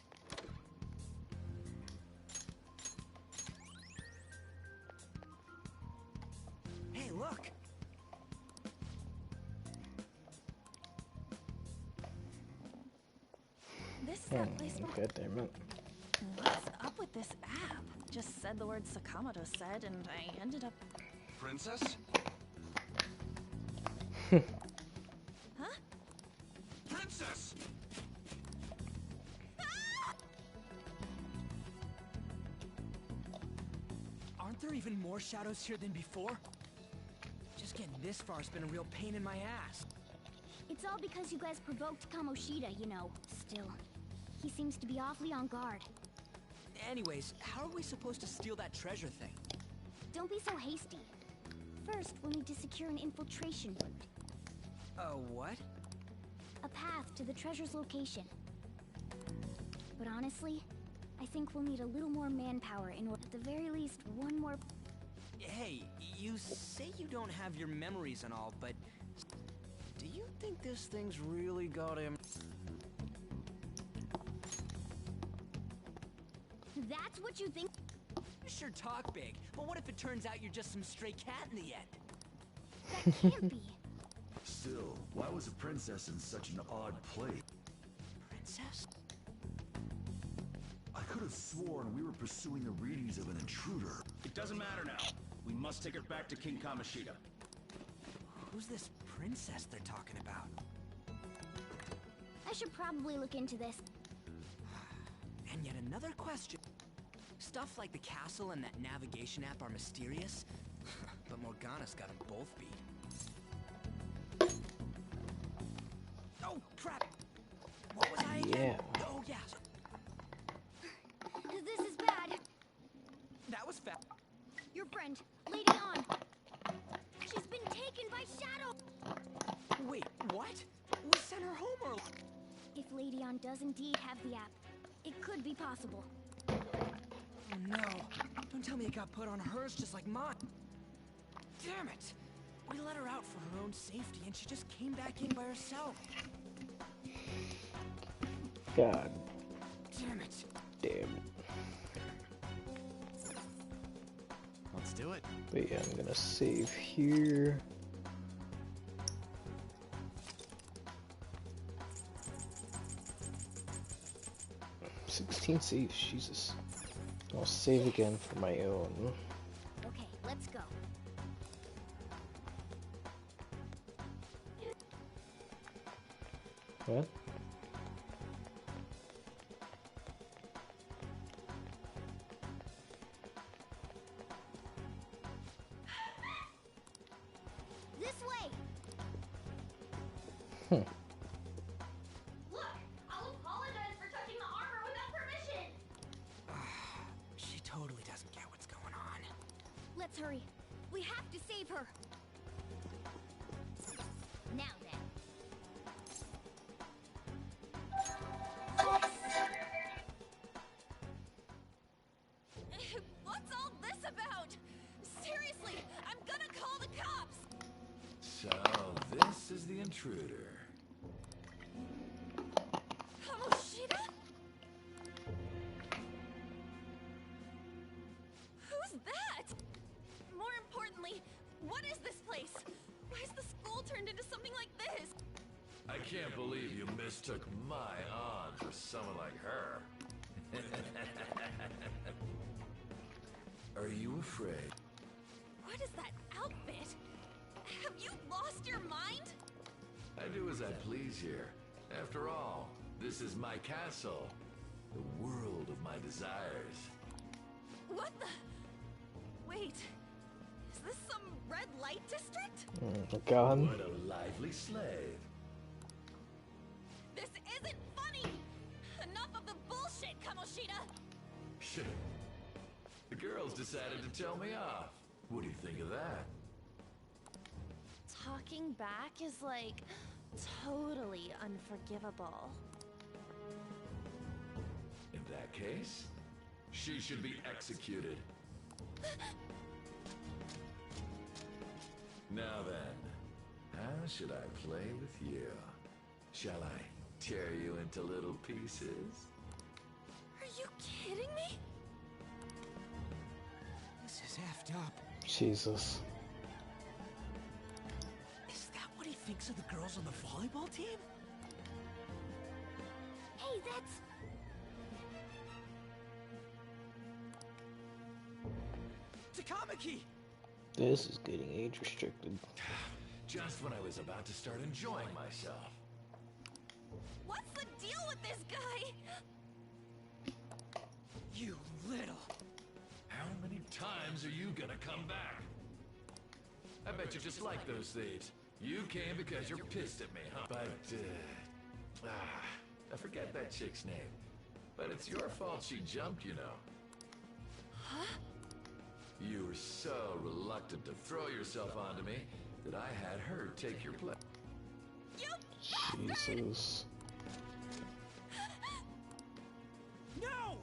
Hey, look. This is that place where... God damn it. What's up with this app? Just said the word Sakamoto said, and I ended up... Princess? Huh? Princess! Aren't there even more shadows here than before? Just getting this far has been a real pain in my ass. It's all because you guys provoked Kamoshida, you know. Still, he seems to be awfully on guard. Anyways, how are we supposed to steal that treasure thing? Don't be so hasty. First, we'll need to secure an infiltration route. What? A path to the treasure's location. But honestly, I think we'll need a little more manpower in order, at the very least, one more... Hey, you say you don't have your memories and all, but... do you think this thing's really got him? That's what you think? sure talk big, but what if it turns out you're just some stray cat in the end? That can't be. Still, why was a princess in such an odd place? Princess? I could have sworn we were pursuing the readings of an intruder. It doesn't matter now. We must take her back to King Kamoshida. Who's this princess they're talking about? I should probably look into this. And yet another question. Stuff like the castle and that navigation app are mysterious, but Morgana's got them both beat. Oh, crap! What was I again? Yeah. Oh, yeah. This is bad. That was fast. Your friend, Lady On. She's been taken by Shadow. Wait, what? We sent her home early. If Lady On does indeed have the app, it could be possible. Oh no. Don't tell me it got put on hers just like mine. Damn it. We let her out for her own safety and she just came back in by herself. God Damn it. damn it. Let's do it. But yeah, I'm gonna save here. Saves, Jesus. I'll save again for my own. Okay, let's go. What? This way. Look, I'll apologize for touching the armor without permission. She totally doesn't get what's going on. Let's hurry. We have to save her. Now then. What's all this about? Seriously, I'm gonna call the cops. So, this is the intruder. Kamoshida? Who's that? More importantly, what is this place? Why is the school turned into something like this? I can't believe you mistook my aunt for someone like her. Are you afraid? What is that outfit? Have you lost your mind? I do as I please here. After all, this is my castle. The world of my desires. What the? Wait, is this some red light district? God. What a lively slave. This isn't funny! Enough of the bullshit, Kamoshida! Shit. The girls decided to tell me off. What do you think of that? Talking back is like totally unforgivable. In that case, she should be executed. Now then, how should I play with you? Shall I tear you into little pieces? Are you kidding me? This is effed up. Jesus. Is that what he thinks of the girls on the volleyball team? Hey, that's... Takamaki! This is getting age restricted. Just when I was about to start enjoying myself. What's the deal with this guy? You little... How many times are you gonna come back? I bet you just like those thieves. You came because you're pissed at me, huh? But, I forget that chick's name. But it's your fault she jumped, you know. Huh? You were so reluctant to throw yourself onto me that I had her take your place. Jesus. No!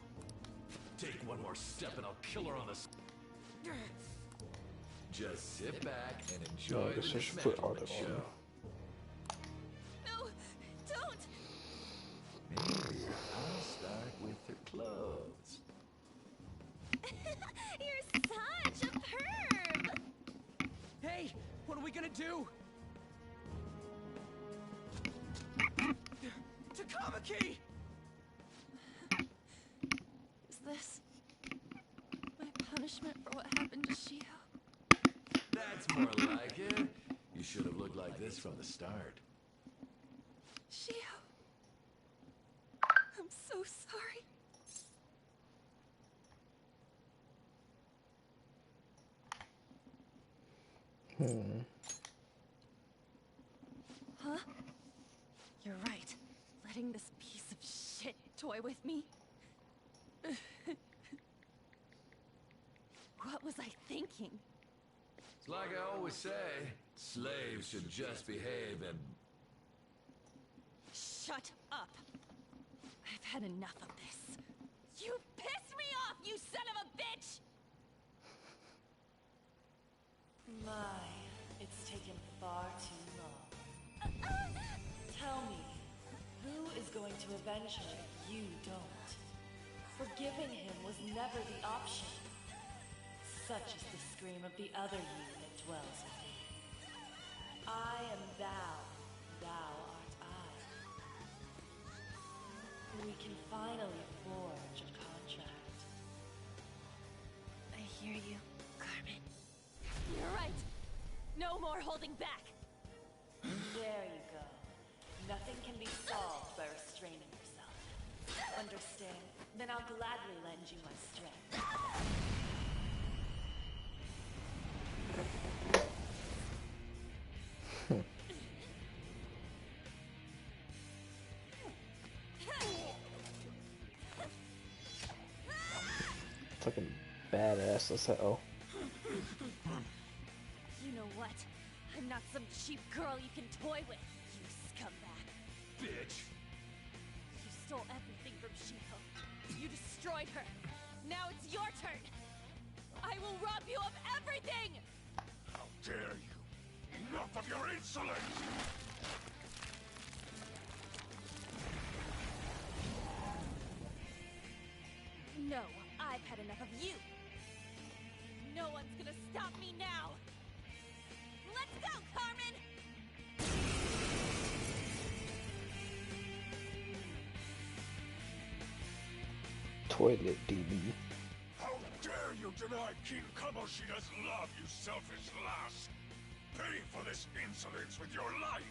Take one more step and I'll kill her on the... Just sit back and enjoy the dismantlement show. No, don't! Maybe I'll start with her clothes. we gonna do? Takamaki! Is this my punishment for what happened to Shiho? That's more like it. You should have looked like this from the start. Shiho, I'm so sorry. Huh? You're right. Letting this piece of shit toy with me. What was I thinking? It's like I always say, slaves should just behave and... Shut up! I've had enough of this. You pissed me off, you son of a bitch! My, it's taken far too long. Tell me, who is going to avenge her if you don't? Forgiving him was never the option. Such is the scream of the other you that dwells within. I am thou, thou art I. We can finally forge a contract. I hear you, Carmen. You're right. No more holding back. There you go. Nothing can be solved by restraining yourself. Understand? Then I'll gladly lend you my strength. Fucking badass as hell. You know what? I'm not some cheap girl you can toy with, you scumbag. Bitch! You stole everything from Shiho. You destroyed her. Now it's your turn. I will rob you of everything! How dare you! Enough of your insolence! No, I've had enough of you. No one's gonna stop me now. Let's go, Carmen! Toilet DB. How dare you deny King Kamoshida's love, you selfish lass! Pay for this insolence with your life!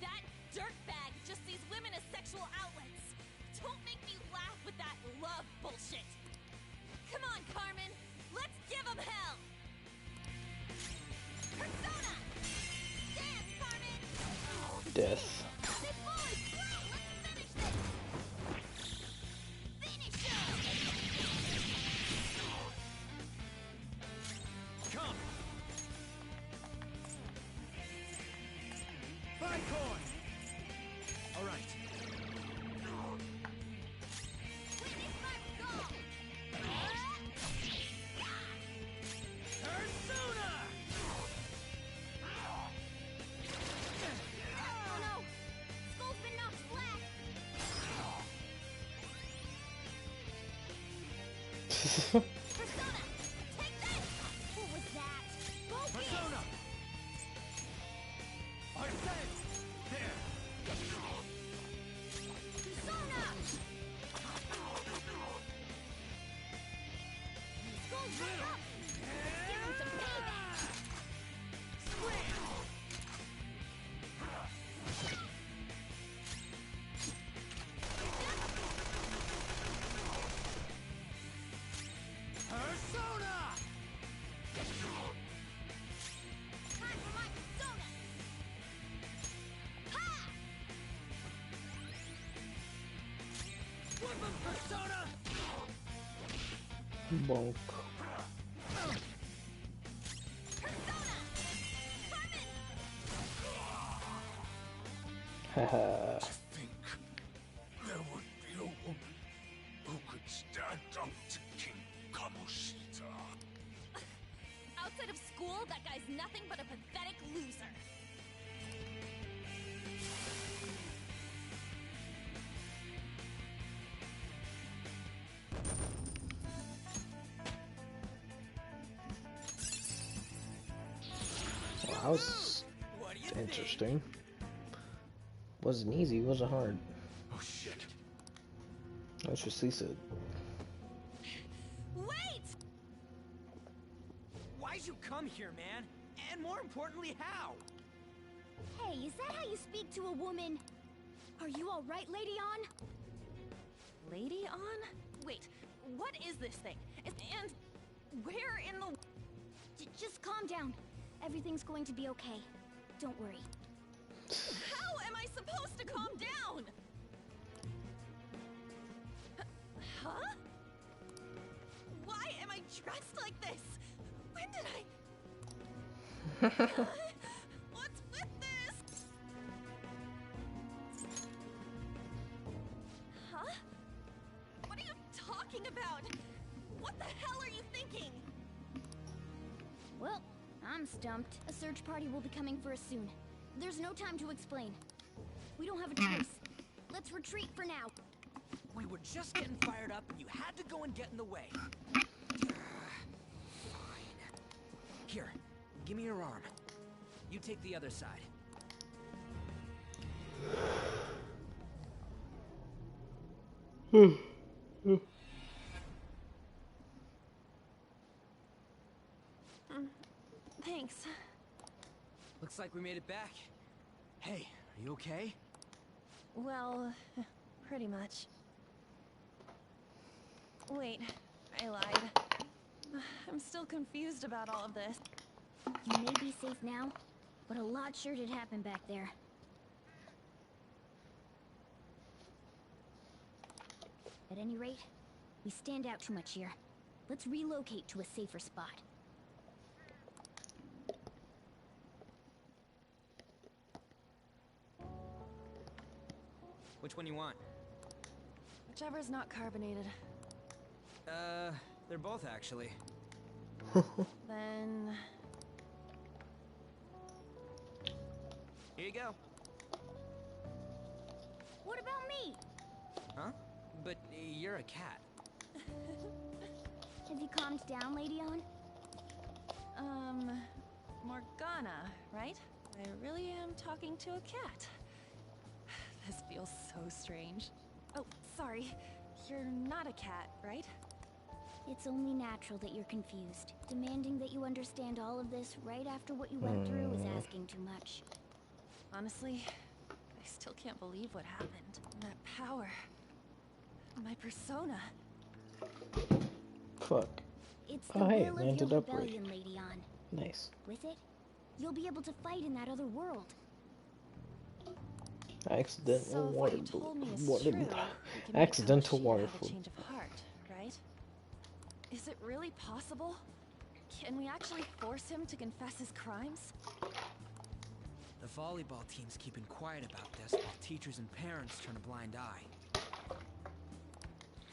That dirtbag just sees women as sexual outlets. Don't make me laugh with that love bullshit. Come on, Carmen. Let's give him hell. Persona! Dance, Carmen! Death. This ball is great! Let's finish this! Finish him! Come! Buy coin! Alright. Witness my resolve! Persona! Oh no! Skull's been knocked flat! Persona! Take this! What was that? Focus! Persona! I said! There! Persona! Skull's right up! Give him some payback! Persona! Time for my persona! Ha! Flip him, Persona! Bonk. Haha. Think there would be a woman who could stand up to King Kamoshida. Outside of school, that guy's nothing but a pathetic loser. That was interesting. Wasn't easy, wasn't hard. Oh shit. That's what she said. Wait! Why'd you come here, man? And more importantly, how? Hey, is that how you speak to a woman? Are you alright, Lady On? Lady On? Wait, what is this thing? And where in the... Just calm down. Everything's going to be okay. Don't worry. How am I supposed to calm down? Huh? Why am I dressed like this? When did I... What's with this? Huh? What are you talking about? What the hell are you thinking? Well, I'm stumped. A search party will be coming for us soon. There's no time to explain. We don't have a choice. Let's retreat for now. We were just getting fired up and you had to go and get in the way. Fine. Here, give me your arm. You take the other side. Thanks. Looks like we made it back. Hey, are you okay? Well, pretty much. Wait, I lied. I'm still confused about all of this. You may be safe now, but a lot sure did happen back there. At any rate, we stand out too much here. Let's relocate to a safer spot. Which one you want? Whichever's not carbonated. They're both actually. Then... Here you go. What about me? Huh? But you're a cat. Have you calmed down, Lady On? Morgana, right? I really am talking to a cat. This feels so strange. Oh, sorry. You're not a cat, right? It's only natural that you're confused. Demanding that you understand all of this right after what you went through is asking too much. Honestly, I still can't believe what happened. That power. My persona. Fuck. It's the Oh, hey, will of landed your upright. rebellion, Lady On. Nice. With it, you'll be able to fight in that other world. Accidental So if water what you told me is water true, we can make accidental Kamoshida water have a flow. change of heart, right? Is it really possible? Can we actually force him to confess his crimes? The volleyball team's keeping quiet about this while teachers and parents turn a blind eye.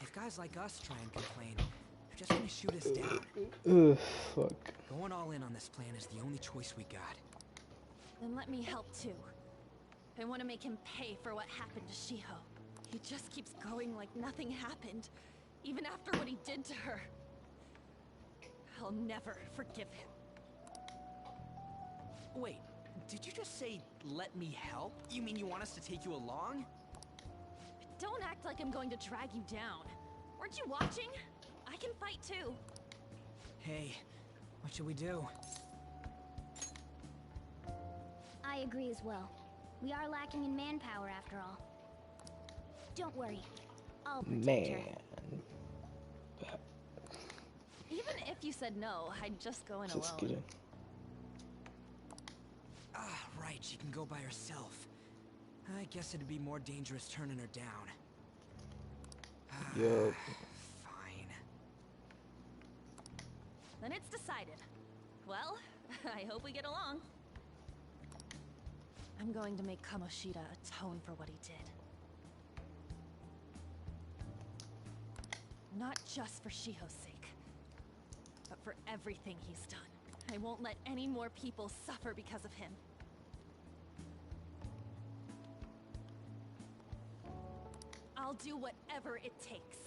If guys like us try and complain, they're just gonna shoot us down. Ugh, fuck. Going all in on this plan is the only choice we got. Then let me help too. I want to make him pay for what happened to Shiho. He just keeps going like nothing happened, even after what he did to her. I'll never forgive him. Wait, did you just say, let me help? You mean you want us to take you along? Don't act like I'm going to drag you down. Weren't you watching? I can fight too. Hey, what should we do? I agree as well. We are lacking in manpower after all. Don't worry. I'll protect her. Even if you said no, I'd just go in Just alone. kidding. Ah, right, she can go by herself. I guess it'd be more dangerous turning her down. Yup. Fine. Then it's decided. Well, I hope we get along. I'm going to make Kamoshida atone for what he did. Not just for Shiho's sake, but for everything he's done. I won't let any more people suffer because of him. I'll do whatever it takes.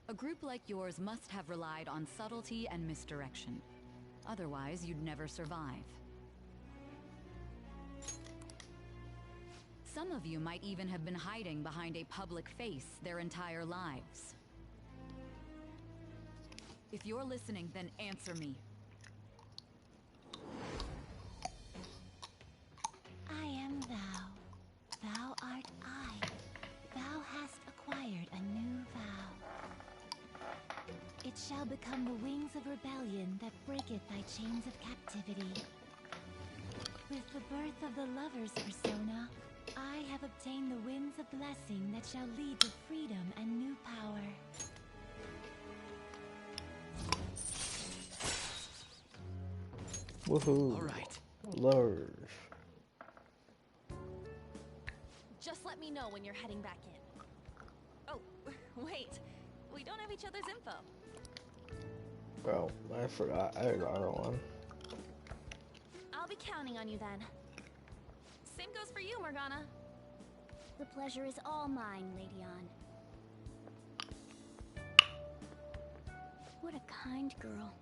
A group like yours must have relied on subtlety and misdirection. Otherwise, you'd never survive. Some of you might even have been hiding behind a public face their entire lives. If you're listening, then answer me. I am thou. Thou art I. Thou hast acquired a new vow. It shall become the wings of rebellion that breaketh thy chains of captivity. With the birth of the lover's persona, I have obtained the winds of blessing that shall lead to freedom and new power. Woohoo! All right. Large. Just let me know when you're heading back in. Oh, wait. We don't have each other's info. Oh, I forgot. I got one. I'll be counting on you then. Same goes for you, Morgana. The pleasure is all mine, Lady Ann. What a kind girl.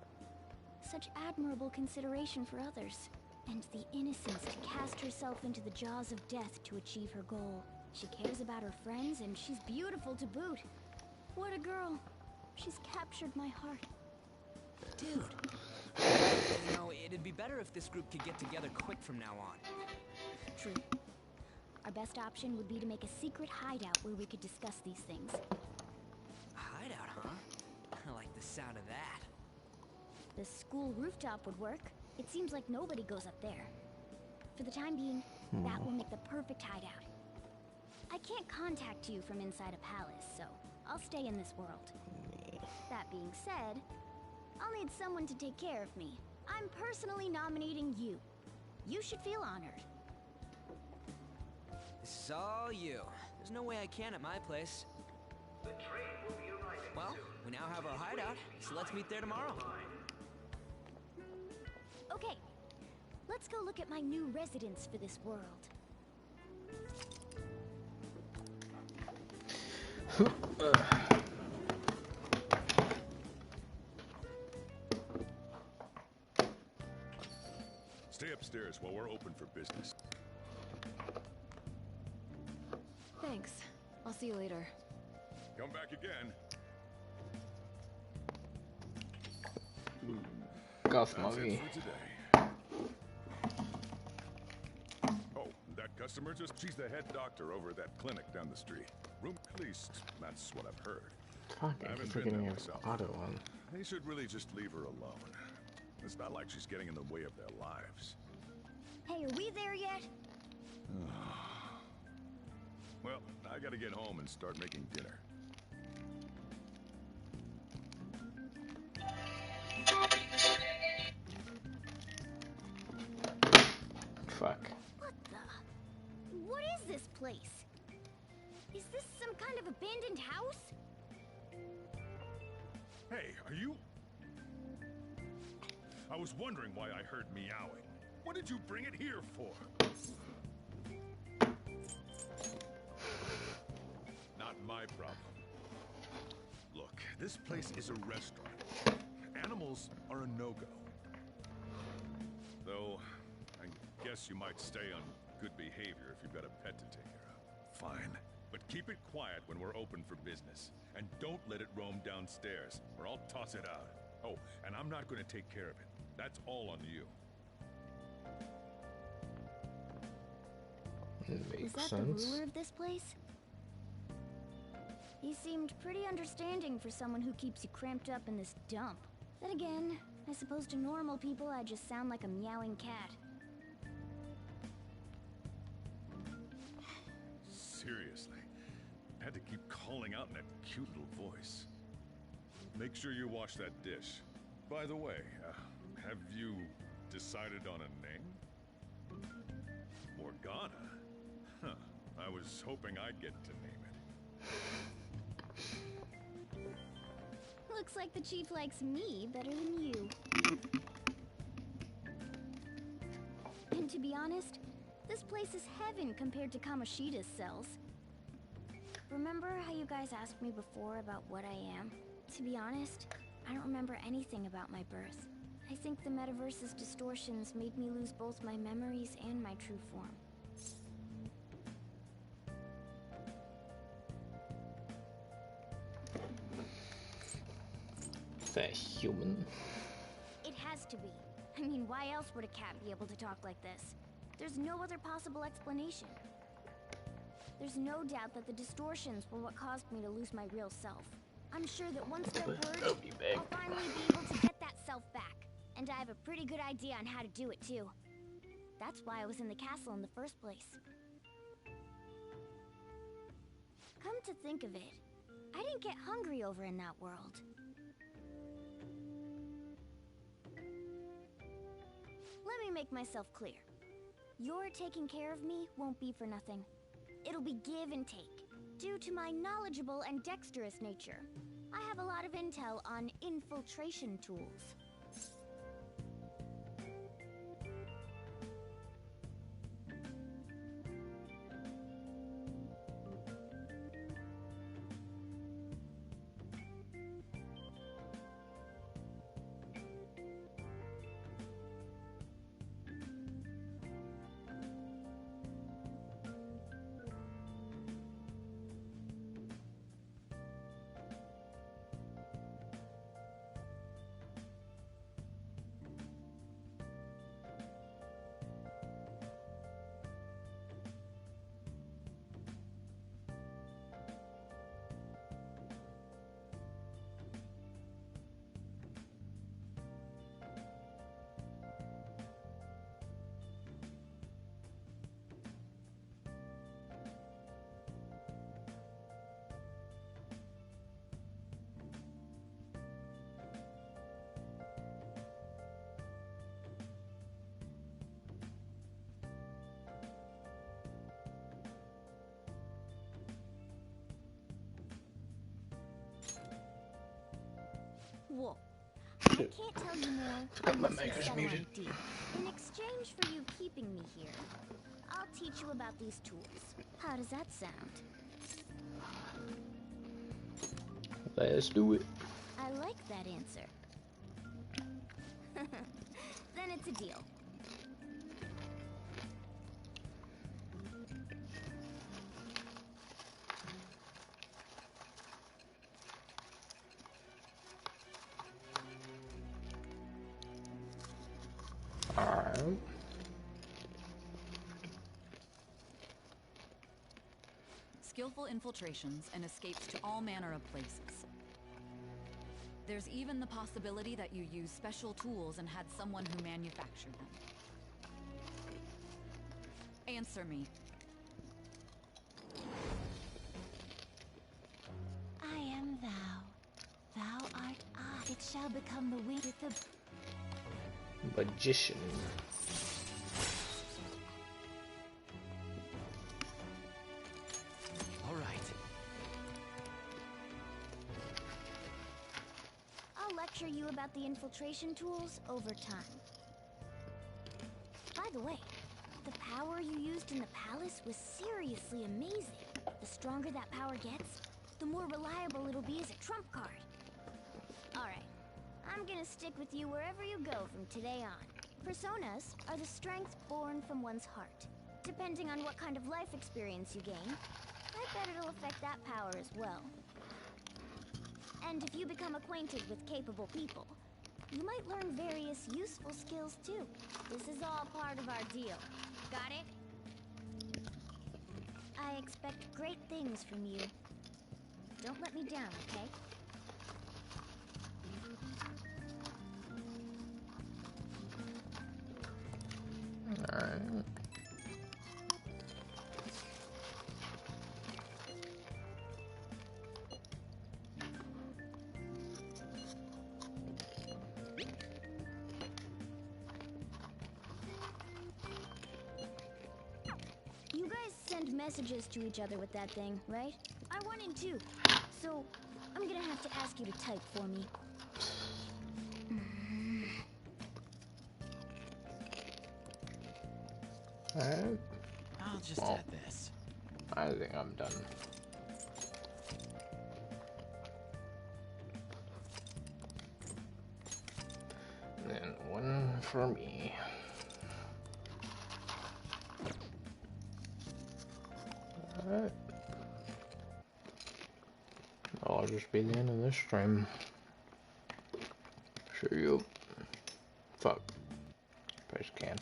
Such admirable consideration for others. And the innocence to cast herself into the jaws of death to achieve her goal. She cares about her friends, and she's beautiful to boot. What a girl. She's captured my heart. Dude. You know, it'd be better if this group could get together quick from now on. True. Our best option would be to make a secret hideout where we could discuss these things. A hideout, huh? I like the sound of that. The school rooftop would work. It seems like nobody goes up there. For the time being, that will make the perfect hideout. I can't contact you from inside a palace, so I'll stay in this world. That being said, I'll need someone to take care of me. I'm personally nominating you. You should feel honored. This is all you. There's no way I can at my place. The train will be arriving well, soon. we now have our hideout, so let's meet there tomorrow. Okay, let's go look at my new residence for this world. Stay upstairs while we're open for business. Thanks. I'll see you later. Come back again. Golf That's movie. it for today. Oh, that customer she's the head doctor over at that clinic down the street. Room at least, that's what I've heard. Fuck, I I keep haven't been forgetting there your myself. auto one. They should really just leave her alone. It's not like she's getting in the way of their lives. Hey, are we there yet? Well, I gotta get home and start making dinner. Fuck. What the? What is this place? Is this some kind of abandoned house? Hey, are you... I was wondering why I heard meowing. What did you bring it here for? Not my problem. Look, this place is a restaurant. Animals are a no-go. Though, I guess you might stay on good behavior if you've got a pet to take care of. Fine. But keep it quiet when we're open for business. And don't let it roam downstairs, or I'll toss it out. Oh, and I'm not going to take care of it. That's all on you. Is that the ruler of this place? He seemed pretty understanding for someone who keeps you cramped up in this dump. Then again, I suppose to normal people I just sound like a meowing cat. Seriously. Had to keep calling out in that cute little voice. Make sure you wash that dish. By the way, have you decided on a name? Morgana? Huh. I was hoping I'd get to name it. Looks like the chief likes me better than you. And to be honest, this place is heaven compared to Kamoshida's cells. Remember how you guys asked me before about what I am? To be honest, I don't remember anything about my birth. I think the metaverse's distortions made me lose both my memories and my true form. That human. It has to be. I mean, why else would a cat be able to talk like this? There's no other possible explanation. There's no doubt that the distortions were what caused me to lose my real self. I'm sure that once they're purged, I'll finally be able to get that self back. And I have a pretty good idea on how to do it too. That's why I was in the castle in the first place. Come to think of it, I didn't get hungry over in that world. Let me make myself clear. Your taking care of me won't be for nothing. It'll be give and take. Due to my knowledgeable and dexterous nature, I have a lot of intel on infiltration tools. Whoa. I can't tell you more unless we settle on a deal. In exchange for you keeping me here, I'll teach you about these tools. How does that sound? Let's do it. I like that answer. Then it's a deal. Alright. Skillful infiltrations and escapes to all manner of places. There's even the possibility that you use special tools and had someone who manufactured them. Answer me. I am thou. Thou art I. It shall become the wing with the Magician. All right. I'll lecture you about the infiltration tools over time. By the way, the power you used in the palace was seriously amazing. The stronger that power gets, the more reliable it'll be as a trump card. Alright, I'm gonna stick with you wherever you go from today on. Personas are the strength born from one's heart. Depending on what kind of life experience you gain, I bet it'll affect that power as well. And if you become acquainted with capable people, you might learn various useful skills too. This is all part of our deal. Got it? I expect great things from you. Don't let me down, okay? Alright. You guys send messages to each other with that thing, right? I wanted to. So, I'm gonna have to ask you to type for me. Alright. I'll just add this. I think I'm done. for me. Alright. I'll just be the end of this stream. Sure you. Fuck. Press cancel.